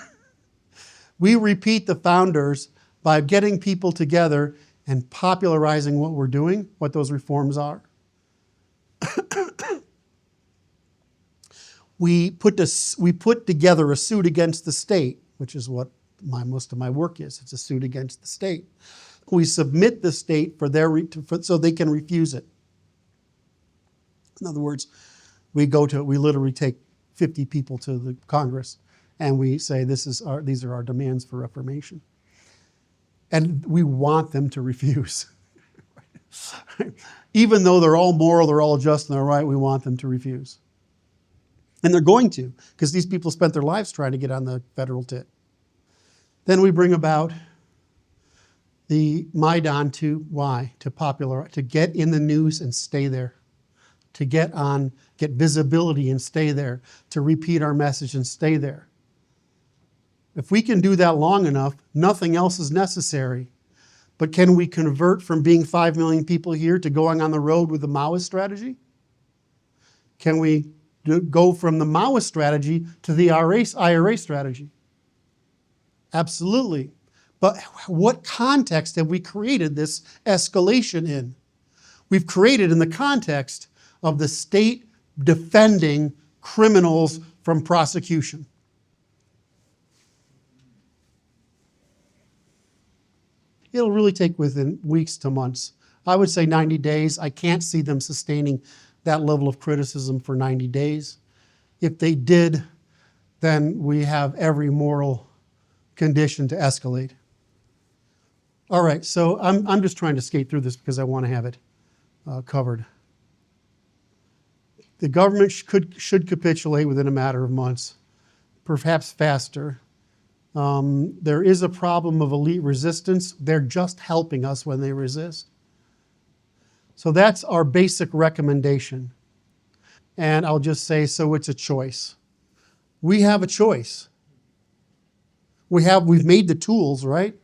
We repeat the founders by getting people together and popularizing what we're doing, what those reforms are. We put together a suit against the state, which is what most of my work is. It's a suit against the state. We submit the state so they can refuse it. In other words, we literally take 50 people to the Congress and we say these are our demands for reformation. And we want them to refuse. Even though they're all moral, they're all just and they're right, we want them to refuse. And they're going to, because these people spent their lives trying to get on the federal tit. Then we bring about the Maidan to get in the news and stay there, to get visibility and stay there, to repeat our message and stay there. If we can do that long enough, nothing else is necessary. But can we convert from being 5 million people here to going on the road with the Maoist strategy? Can we go from the Maoist strategy to the IRA strategy? Absolutely. But what context have we created this escalation in? We've created in the context of the state defending criminals from prosecution. It'll really take within weeks to months. I would say 90 days. I can't see them sustaining that level of criticism for 90 days. If they did, then we have every moral condition to escalate. All right, so I'm just trying to skate through this because I want to have it covered. The government should capitulate within a matter of months, perhaps faster. There is a problem of elite resistance. They're just helping us when they resist. So that's our basic recommendation. And I'll just say, so it's a choice. We have a choice. We've made the tools, right?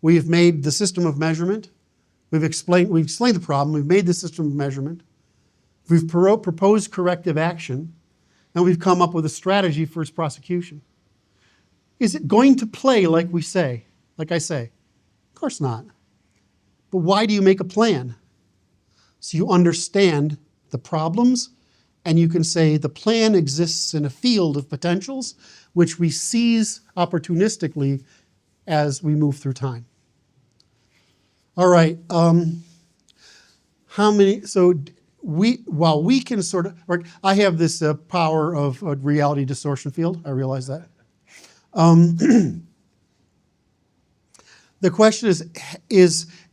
We've made the system of measurement. We've explained the problem. We've made the system of measurement. We've proposed corrective action, and we've come up with a strategy for its prosecution. Is it going to play like I say? Of course not. But why do you make a plan? So you understand the problems, and you can say the plan exists in a field of potentials, which we seize opportunistically as we move through time. All right. While we can sort of, I have this power of a reality distortion field. I realize that. The question is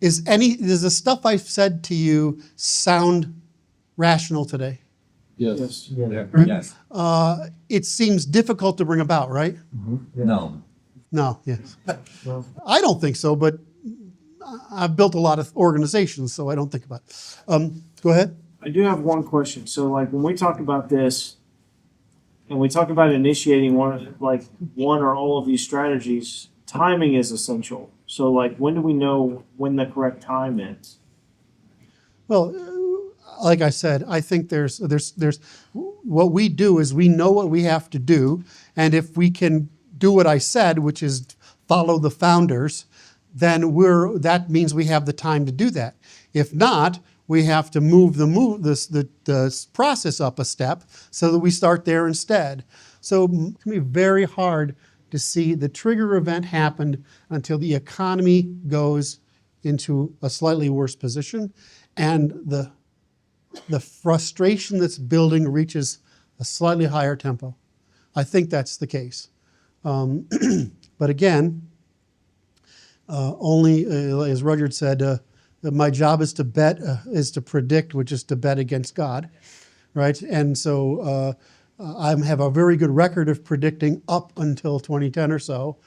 does the stuff I've said to you sound rational today? Yes. Yes. It seems difficult to bring about, right? No. No, yes. I don't think so, but I've built a lot of organizations, so I don't think about it. Go ahead. I do have one question. So, like, when we talk about this, and we talk about initiating one or all of these strategies, timing is essential. So, like, when do we know when the correct time is? Well, like I said, I think there's what we do is we know what we have to do, and if we can do what I said, which is follow the founders, then that means we have the time to do that. If not, we have to move the process up a step so that we start there instead. So it's going to be very hard to see the trigger event happen until the economy goes into a slightly worse position and the frustration that's building reaches a slightly higher tempo. I think that's the case. But again, only, as Rudyard said, my job is to bet, is to predict, which is to bet against God, right? And so I have a very good record of predicting up until 2010 or so.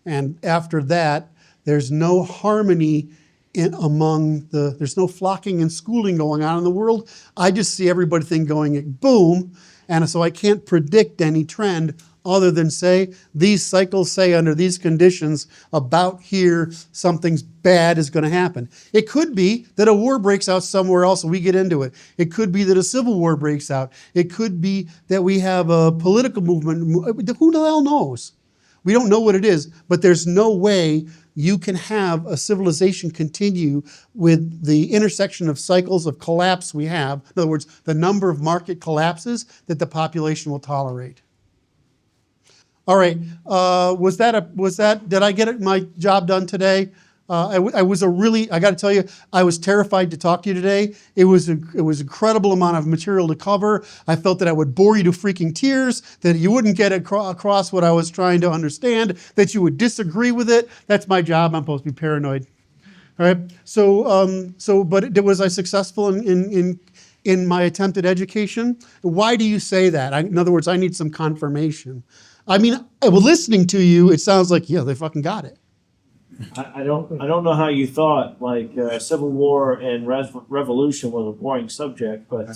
And after that, there's no harmony there's no flocking and schooling going on in the world. I just see everything going boom. And so I can't predict any trend other than say, these cycles say under these conditions, about here, something's bad is going to happen. It could be that a war breaks out somewhere else and we get into it. It could be that a civil war breaks out. It could be that we have a political movement. Who the hell knows? We don't know what it is, but there's no way you can have a civilization continue with the intersection of cycles of collapse we have. In other words, the number of market collapses that the population will tolerate. All right, did I get my job done today? I got to tell you, I was terrified to talk to you today. It was incredible amount of material to cover. I felt that I would bore you to freaking tears, that you wouldn't get across what I was trying to understand, that you would disagree with it. That's my job. I'm supposed to be paranoid. All right. But was I successful in my attempt at education? Why do you say that? In other words, I need some confirmation. I mean, listening to you, it sounds like, yeah, they fucking got it. I don't know how you thought like Civil War and Revolution was a boring subject, but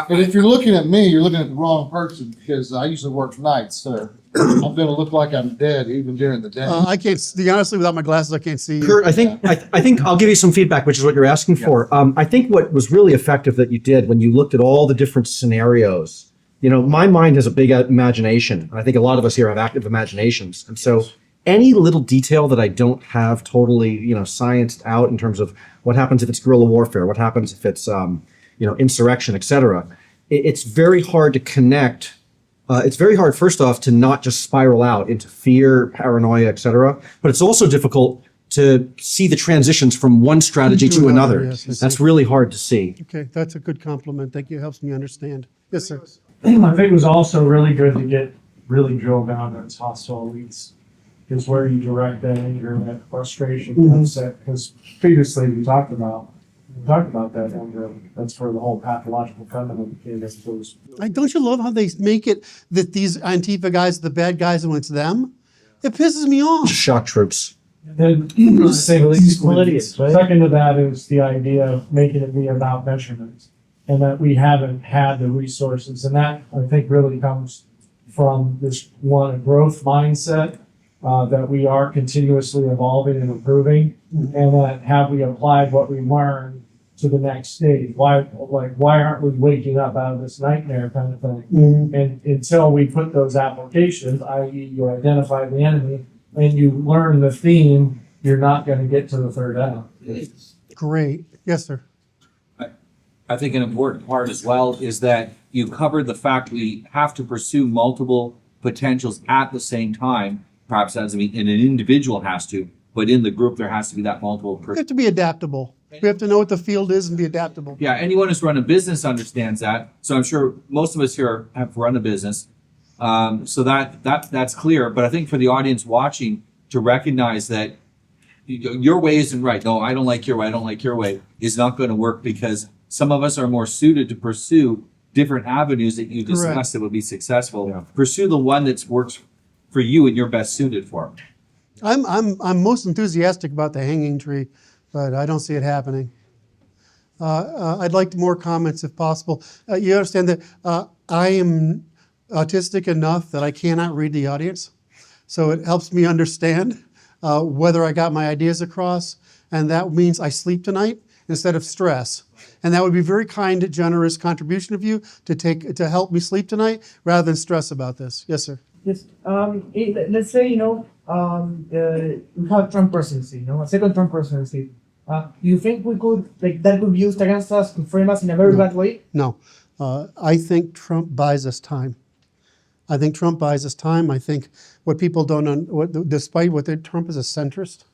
But if you're looking at me, you're looking at the wrong person because I usually work nights, so I'm going to look like I'm dead even during the day. I can't see, honestly, without my glasses, I can't see. Curt, I think I'll give you some feedback, which is what you're asking for. I think what was really effective that you did when you looked at all the different scenarios, you know, my mind has a big imagination. I think a lot of us here have active imaginations. And so any little detail that I don't have totally, you know, scienced out in terms of what happens if it's guerrilla warfare, what happens if it's, you know, insurrection, et cetera, it's very hard to connect. It's very hard, first off, to not just spiral out into fear, paranoia, et cetera. But it's also difficult to see the transitions from one strategy to another. Yes, That's really hard to see. Okay, that's a good compliment. Thank you. It helps me understand. Yes, sir. I think it was also really good to get really drilled down on its hostile elites. Is where you direct that anger, that frustration, upset. Because previously we talked about that anger. That's where the whole pathological feminine came into. Don't you love how they make it that these Antifa guys are the bad guys and it's them? It pisses me off. Shock troops. Then second to that is the idea of making it be about measurements, and that we haven't had the resources, and that I think really comes from this a growth mindset. That we are continuously evolving and improving, and that have we applied what we learned to the next stage? Why aren't we waking up out of this nightmare kind of thing? And until we put those applications, i.e., you identify the enemy and you learn the theme, you're not going to get to the third out. Great. Yes, sir. I think an important part as well is that you covered the fact we have to pursue multiple potentials at the same time. Perhaps as an individual has to, but in the group there has to be that multiple. We have to be adaptable. We have to know what the field is and be adaptable. Yeah, anyone who's run a business understands that. So I'm sure most of us here have run a business, so that's clear. But I think for the audience watching to recognize that your way isn't right. No, I don't like your way. I don't like your way is not going to work because some of us are more suited to pursue different avenues that you discussed that would be successful. Yeah. Pursue the one that works for you and you're best suited for. I'm most enthusiastic about the hanging tree, but I don't see it happening. I'd like more comments if possible. You understand that I am autistic enough that I cannot read the audience, so it helps me understand whether I got my ideas across, and that means I sleep tonight instead of stress. And that would be very kind, generous contribution of you to help me sleep tonight rather than stress about this. Yes, sir. Yes. Let's say, we have Trump presidency, a second Trump presidency. Do you think that could be used against us to frame us in a very bad way? No. I think Trump buys us time. I think what people don't, despite Trump is a centrist,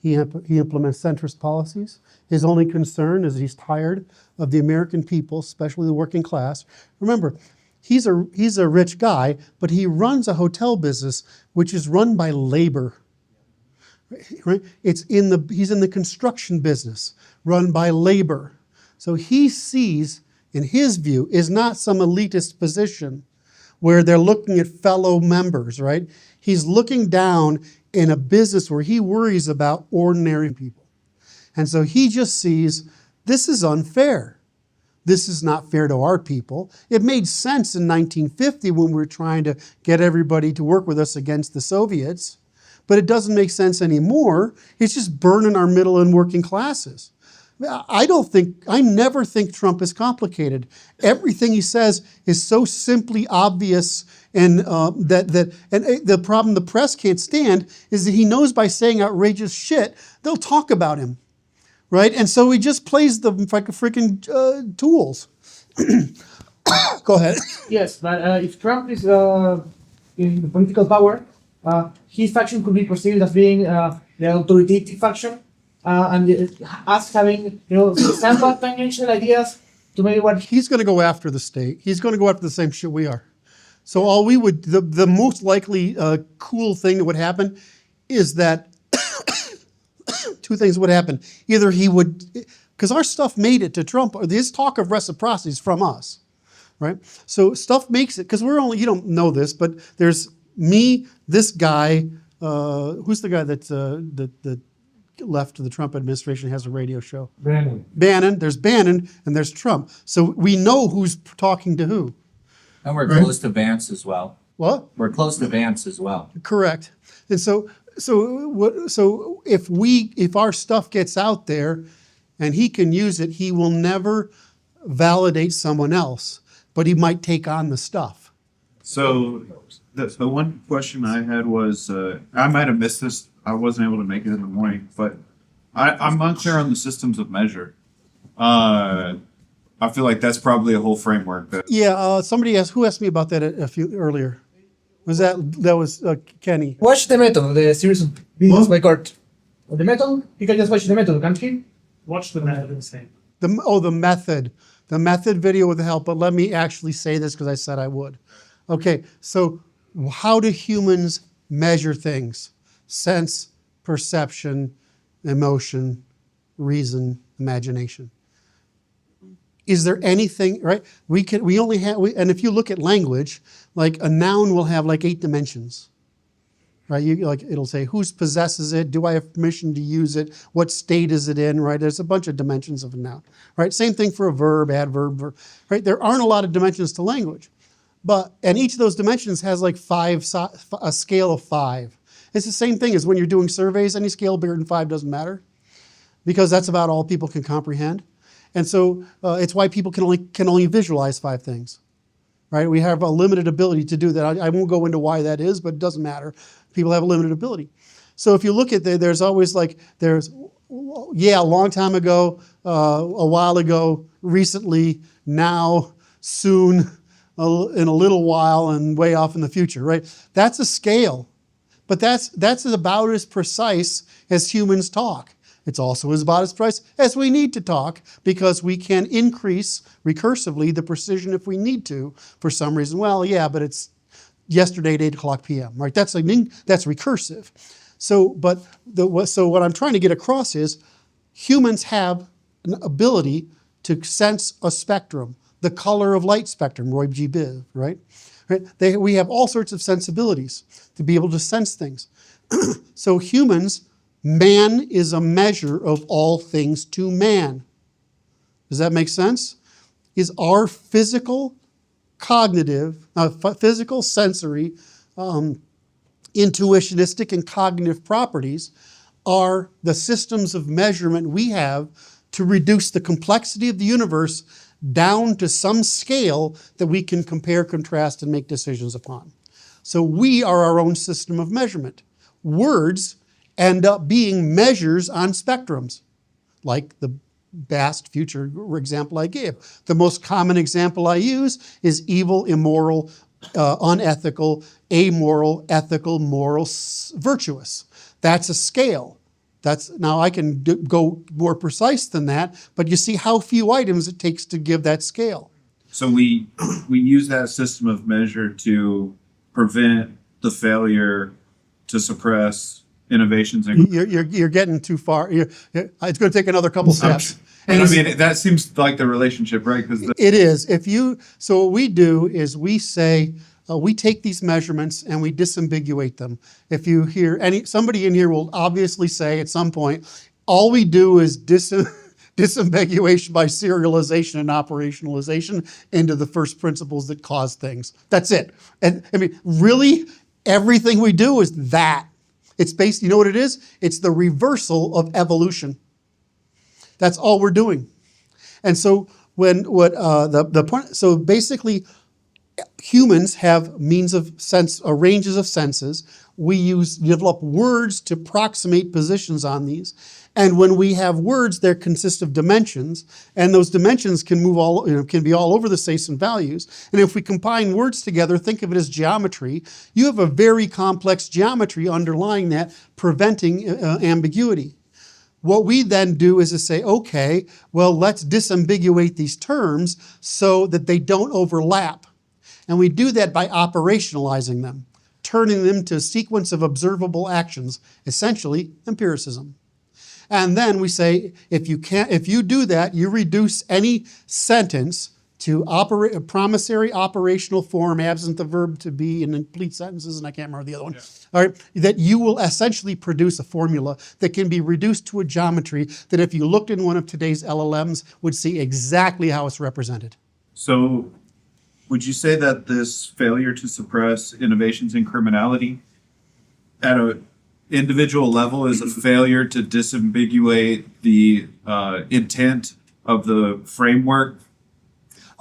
he implements centrist policies. His only concern is he's tired of the American people, especially the working class. Remember, he's a rich guy, but he runs a hotel business which is run by labor. Right? He's in the construction business, run by labor. So he sees, in his view, is not some elitist position where they're looking at fellow members, right? He's looking down in a business where he worries about ordinary people. And so he just sees, this is unfair. This is not fair to our people. It made sense in 1950 when we were trying to get everybody to work with us against the Soviets, but it doesn't make sense anymore. It's just burning our middle and working classes. I never think Trump is complicated. Everything he says is so simply obvious, and the problem the press can't stand is that he knows by saying outrageous shit, they'll talk about him, right? And so he just plays them like a freaking tools. Go ahead. Yes, but if Trump is in the political power, his faction could be perceived as being the authoritative faction, and us having, somewhat tangential ideas to maybe what He's going to go after the state. He's going to go after the same shit we are. So the most likely cool thing that would happen is that two things would happen. Either he would, because our stuff made it to Trump, or his talk of reciprocity is from us, right? So stuff makes it, because you don't know this, but there's me, this guy, who's the guy that left the Trump administration, has a radio show? Bannon. There's Bannon and there's Trump. So we know who's talking to who. And we're close to Vance as well. What? We're close to Vance as well. Correct. And so if our stuff gets out there and he can use it, he will never validate someone else, but he might take on the stuff. So the one question I had was, I might have missed this. I wasn't able to make it in the morning, but I'm unclear on the systems of measure. I feel like that's probably a whole framework. Somebody who asked me about that a few earlier. That was Kenny. watch the method, the series of videos by Curt. The method, you can just watch the method, can't you? Watch the method and say. The method. The method video would help, but let me actually say this because I said I would. Okay, so how do humans measure things? Sense, perception, emotion, reason, imagination. Is there anything, right? And if you look at language, like a noun will have like 8 dimensions, right? It'll say whose possesses it, do I have permission to use it, what state is it in, right? There's a bunch of dimensions of a noun, right? Same thing for a verb, adverb, right? There aren't a lot of dimensions to language, and each of those dimensions has like a scale of 5. It's the same thing as when you're doing surveys. Any scale bigger than 5 doesn't matter, because that's about all people can comprehend. And so it's why people can only visualize 5 things, right? We have a limited ability to do that. I won't go into why that is, but it doesn't matter. People have a limited ability. So if you look at there's always a long time ago, a while ago, recently, now, soon, in a little while, and way off in the future, right? That's a scale, but that's about as precise as humans talk. It's also about as precise as we need to talk, because we can increase recursively the precision if we need to for some reason. Well, yeah, but it's yesterday at 8:00 p.m., right? That's recursive. So what I'm trying to get across is humans have an ability to sense a spectrum, the color of light spectrum, Roy G. Biv, right? We have all sorts of sensibilities to be able to sense things. So man is a measure of all things to man. Does that make sense? Is our physical, cognitive, physical, sensory, intuitionistic, and cognitive properties are the systems of measurement we have to reduce the complexity of the universe down to some scale that we can compare, contrast, and make decisions upon. So we are our own system of measurement. Words end up being measures on spectrums, like the vast future example I gave. The most common example I use is evil, immoral, unethical, amoral, ethical, moral, virtuous. That's a scale. Now I can go more precise than that, but you see how few items it takes to give that scale. So we use that system of measure to prevent the failure to suppress innovations and You're getting too far. It's going to take another couple steps. I mean, that seems like the relationship, right? Because It is. So what we do is we say, we take these measurements and we disambiguate them. If you hear somebody in here will obviously say at some point, all we do is disambiguation by serialization and operationalization into the first principles that cause things. That's it. And I mean, really, everything we do is that. It's based, you know what it is? It's the reversal of evolution. That's all we're doing. And so so basically humans have means of sense, ranges of senses. We develop words to approximate positions on these. And when we have words, they consist of dimensions, and those dimensions can can be all over the space and values. And if we combine words together, think of it as geometry. You have a very complex geometry underlying that, preventing ambiguity. What we then do is to say, okay, well, let's disambiguate these terms so that they don't overlap. And we do that by operationalizing them, turning them to a sequence of observable actions, essentially empiricism. And then we say, if you do that, you reduce any sentence to a promissory operational form absent the verb to be in complete sentences, and I can't remember the other one. Yeah. All right, that you will essentially produce a formula that can be reduced to a geometry that if you looked in one of today's LLMs would see exactly how it's represented. So would you say that this failure to suppress innovations in criminality at an individual level is a failure to disambiguate the intent of the framework?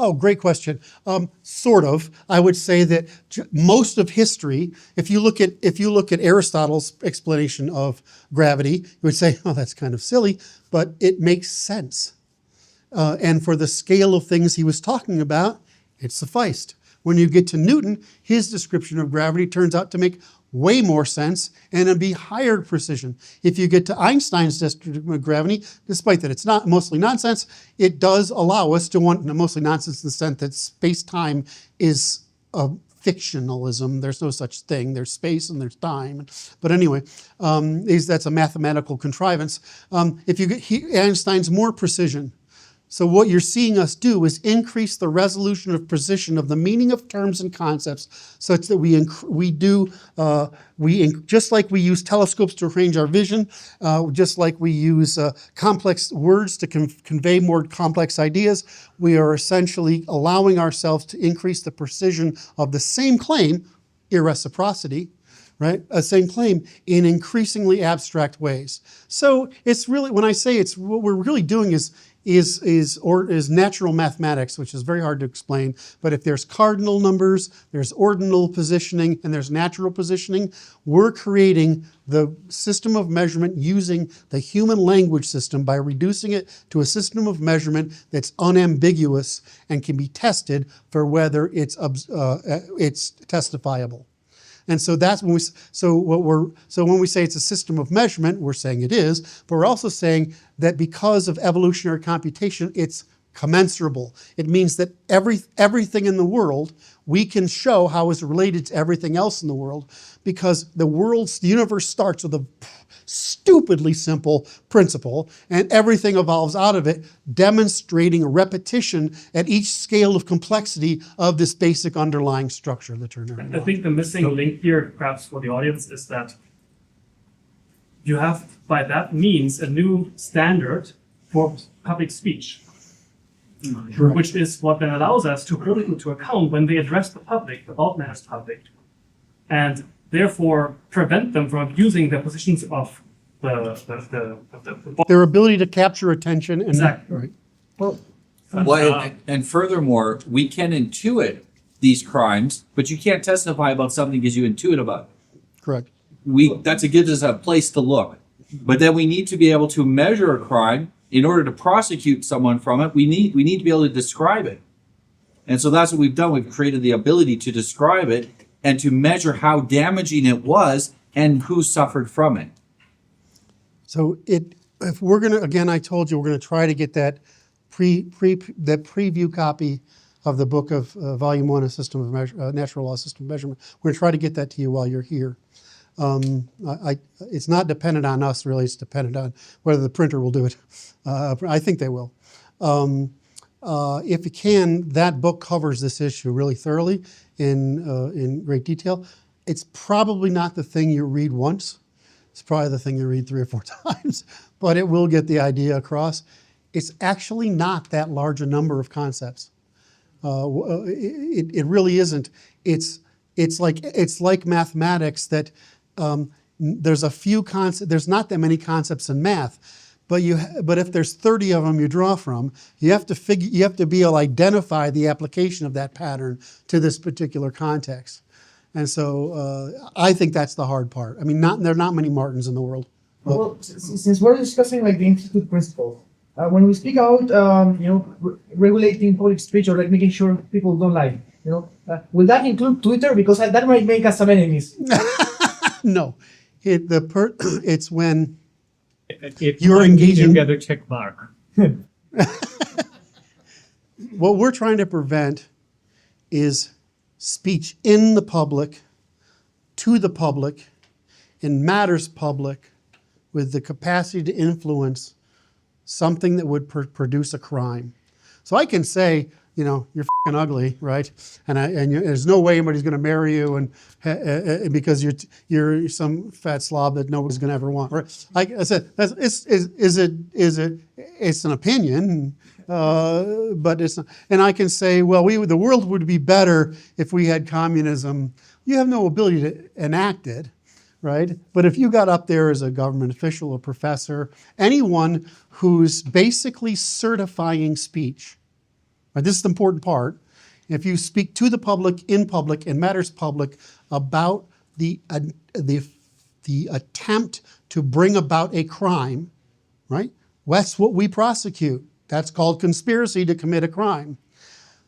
Oh, great question. Sort of. I would say that most of history, if you look at Aristotle's explanation of gravity, you would say, oh, that's kind of silly, but it makes sense. And for the scale of things he was talking about, it sufficed. When you get to Newton, his description of gravity turns out to make way more sense and it'd be higher precision. If you get to Einstein's description of gravity, despite that it's not mostly nonsense, it does allow us to mostly nonsense in the sense that space-time is a fictionalism. There's no such thing. There's space and there's time. But anyway, that's a mathematical contrivance. If you get Einstein's more precision. So what you're seeing us do is increase the resolution of precision of the meaning of terms and concepts such that just like we use telescopes to arrange our vision, just like we use complex words to convey more complex ideas, we are essentially allowing ourselves to increase the precision of the same claim, irreciprocity, right? A same claim in increasingly abstract ways. So it's really, when I say it's, what we're really doing is natural mathematics, which is very hard to explain. But if there's cardinal numbers, there's ordinal positioning, and there's natural positioning, we're creating the system of measurement using the human language system by reducing it to a system of measurement that's unambiguous and can be tested for whether it's testifiable. And so that's when when we say it's a system of measurement, we're saying it is, but we're also saying that because of evolutionary computation, it's commensurable. It means that everything in the world, we can show how it's related to everything else in the world, because the universe starts with a stupidly simple principle, and everything evolves out of it, demonstrating a repetition at each scale of complexity of this basic underlying structure of the ternary law. I think the missing link here, perhaps for the audience, is that you have, by that means, a new standard for public speech, which is what then allows us to hold it into account when they address the public, the outmass public, and therefore prevent them from abusing the positions of the their ability to capture attention. And exactly. Right. And furthermore, we can intuit these crimes, but you can't testify about something because you intuit about it. Correct. That gives us a place to look. But then we need to be able to measure a crime in order to prosecute someone from it. We need to be able to describe it. And so that's what we've done. We've created the ability to describe it and to measure how damaging it was and who suffered from it. So if we're gonna, again, I told you we're gonna try to get that preview copy of the book of Volume 1 of System of Natural Law System of Measurement. We're going to try to get that to you while you're here. It's not dependent on us, really. It's dependent on whether the printer will do it. I think they will. If you can, that book covers this issue really thoroughly in great detail. It's probably not the thing you read once. It's probably the thing you read 3 or 4 times, but it will get the idea across. It's actually not that large a number of concepts. It really isn't. It's like mathematics that there's a few concepts. There's not that many concepts in math, but if there's 30 of them you draw from, you have to be able to identify the application of that pattern to this particular context. And so I think that's the hard part. I mean, there are not many Martins in the world. Well, since we're discussing like the institute principle, when we speak about regulating public speech or like making sure people don't lie, will that include Twitter? Because that might make us some enemies. No, it's when It you're might engaging. You get a check mark. What we're trying to prevent is speech in the public, to the public, in matters public, with the capacity to influence something that would produce a crime. So I can say, you're f***ing ugly, right? And there's no way anybody's going to marry you, and because you're some fat slob that nobody's going to ever want. Right? Like I said, it's an opinion, but it's not. And I can say, well, the world would be better if we had communism. You have no ability to enact it, right? But if you got up there as a government official, a professor, anyone who's basically certifying speech. Right, this is the important part. If you speak to the public, in matters public, about the attempt to bring about a crime, right? That's what we prosecute. That's called conspiracy to commit a crime.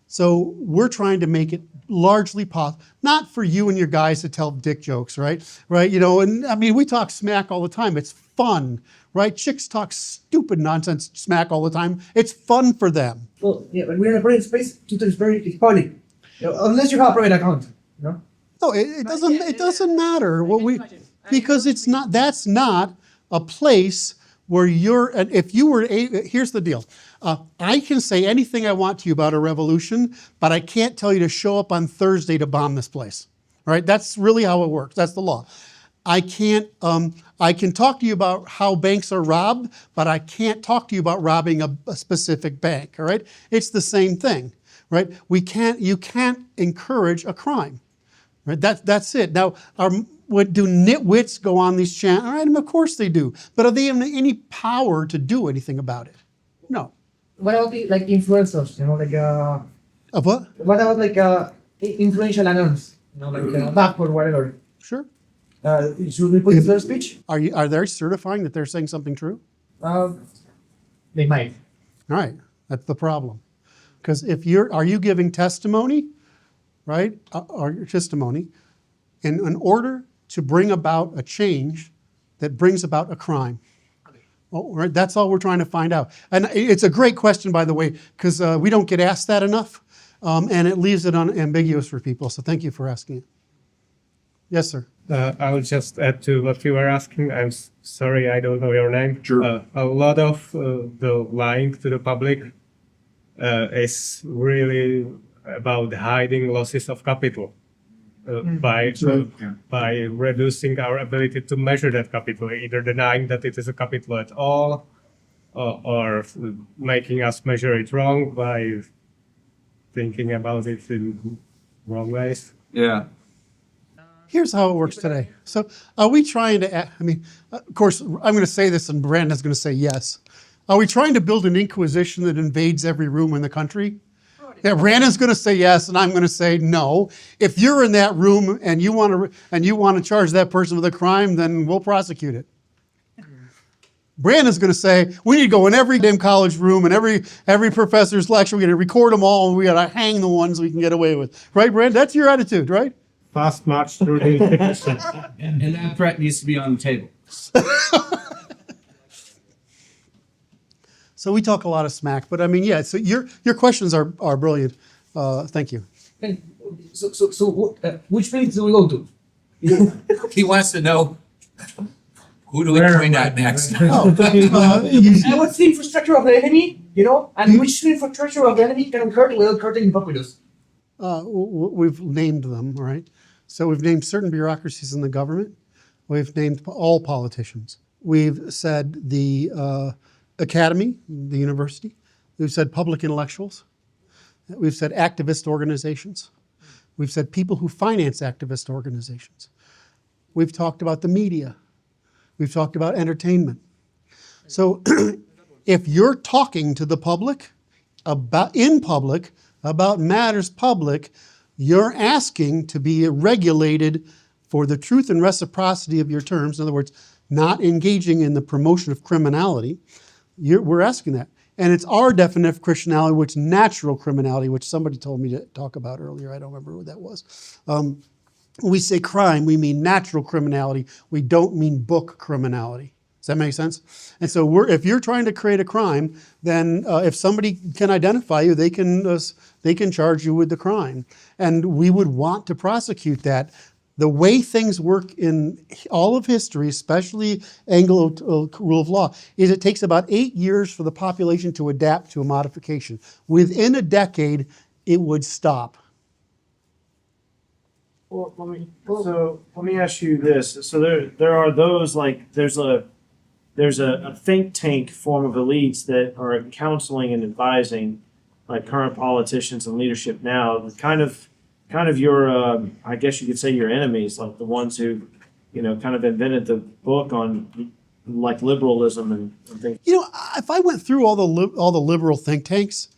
So we're trying to make it largely possible, not for you and your guys to tell dick jokes, right? Right, and I mean, we talk smack all the time. It's fun, right? Chicks talk stupid nonsense smack all the time. It's fun for them. Well, yeah, but we're in a private space. Twitter is it's public, unless you have a private account, No, it doesn't matter because that's not a place where here's the deal. I can say anything I want to you about a revolution, but I can't tell you to show up on Thursday to bomb this place. All right, that's really how it works. That's the law. I can talk to you about how banks are robbed, but I can't talk to you about robbing a specific bank. All right, it's the same thing, right? You can't encourage a crime, right? That's it. Now, do nitwits go on these channels? All right, of course they do. But are they in any power to do anything about it? No. What about like influencers? Of what? What about influential announce? Back or whatever. Sure. Should we put their speech? Are they certifying that they're saying something true? They might. All right, that's the problem. Because are you giving testimony, right? Or your testimony in order to bring about a change that brings about a crime? Well, right, that's all we're trying to find out. And it's a great question, by the way, because we don't get asked that enough, and it leaves it unambiguous for people. So thank you for asking it. Yes, sir. I'll just add to what you were asking. I'm sorry, I don't know your name. Sure. A lot of the lying to the public is really about hiding losses of capital by reducing our ability to measure that capital, either denying that it is a capital at all, or making us measure it wrong by thinking about it in wrong ways. Yeah. Here's how it works today. So are we trying to, of course, I'm going to say this and Brandon's going to say yes. Are we trying to build an inquisition that invades every room in the country? Yeah, Brandon's going to say yes, and I'm going to say no. If you're in that room and you want to charge that person with a crime, then we'll prosecute it. Brandon's going to say we need to go in every damn college room and every professor's lecture. We're going to record them all, and we got to hang the ones we can get away with. Right, Brandon? That's your attitude, right? Fast march through the institution. And that threat needs to be on the table. So we talk a lot of smack, but I mean, yeah. So your questions are brilliant. Thank you. Which meetings do we go to? He wants to know, who do we point at next? Oh, And what's the infrastructure of the enemy, and which infrastructure of the enemy can hurt without hurting the populace? we've named them, right? So we've named certain bureaucracies in the government. We've named all politicians. We've said the academy, the university. We've said public intellectuals. We've said activist organizations. We've said people who finance activist organizations. We've talked about the media. We've talked about entertainment. So if you're talking to the public in public about matters public, you're asking to be regulated for the truth and reciprocity of your terms. In other words, not engaging in the promotion of criminality. We're asking that. And it's our definition of criminality, which natural criminality, which somebody told me to talk about earlier. I don't remember who that was. When we say crime, we mean natural criminality. We don't mean book criminality. Does that make sense? And so if you're trying to create a crime, then if somebody can identify you, they can charge you with the crime. And we would want to prosecute that. The way things work in all of history, especially Anglo rule of law, is it takes about 8 years for the population to adapt to a modification. Within a decade, it would stop. Well, let me ask you this. So there are those, like there's a think tank form of elites that are counseling and advising like current politicians and leadership now, kind of your I guess you could say your enemies, like the ones who kind of invented the book on like liberalism and things. If I went through all the liberal think tanks,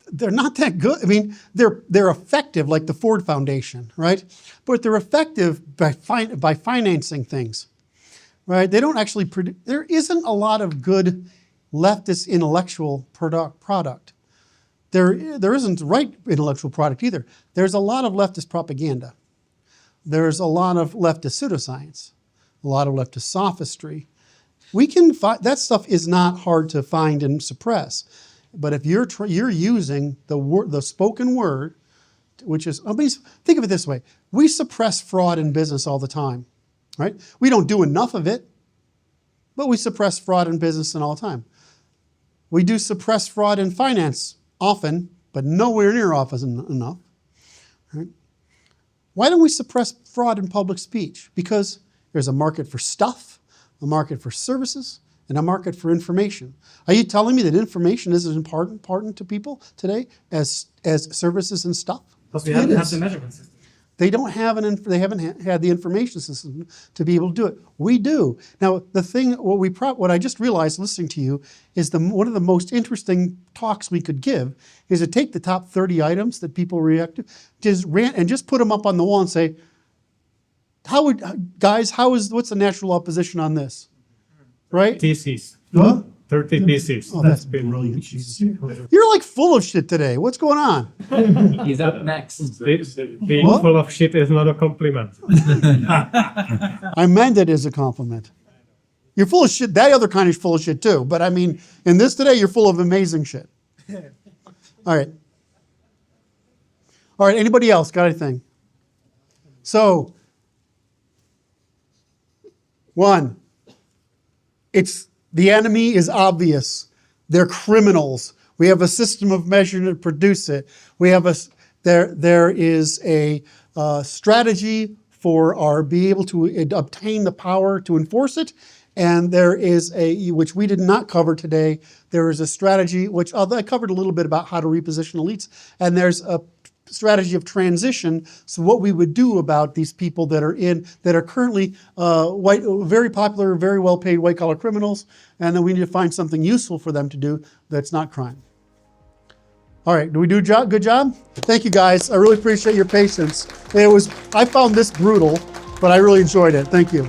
they're not that good. I mean, they're effective, like the Ford Foundation, right? But they're effective by financing things, right? They don't actually produce. There isn't a lot of good leftist intellectual product. There isn't right intellectual product either. There's a lot of leftist propaganda. There's a lot of leftist pseudoscience, a lot of leftist sophistry. We can find that stuff is not hard to find and suppress. But if you're using the spoken word, which is, think of it this way: we suppress fraud in business all the time, right? We don't do enough of it, but we suppress fraud in business all the time. We do suppress fraud in finance often, but nowhere near often enough. Right? Why don't we suppress fraud in public speech? Because there's a market for stuff, a market for services, and a market for information. Are you telling me that information is as important to people today as services and stuff? Because we haven't had the measurement system. They don't have they haven't had the information system to be able to do it. We do. Now, the thing, what I just realized listening to you is one of the most interesting talks we could give is to take the top 30 items that people react to, just put them up on the wall and say, what's the natural opposition on this? Right? Theses. Huh? 30 theses. Oh, that's been brilliant. Jesus. You're like full of shit today. What's going on? He's up next. Being full of shit is not a compliment. I meant it as a compliment. You're full of shit. That other kind is full of shit too. But I mean, in this today, you're full of amazing shit. All right. All right. Anybody else got anything? So, one, the enemy is obvious. They're criminals. We have a system of measure to produce it. We have there is a strategy for be able to obtain the power to enforce it, and there is which we did not cover today. There is a strategy which I covered a little bit about how to reposition elites, and there's a strategy of transition. So what we would do about these people that are currently white, very popular, very well-paid white-collar criminals, and then we need to find something useful for them to do that's not crime. All right, do we do a job? Good job? Thank you, guys. I really appreciate your patience. I found this brutal, but I really enjoyed it. Thank you.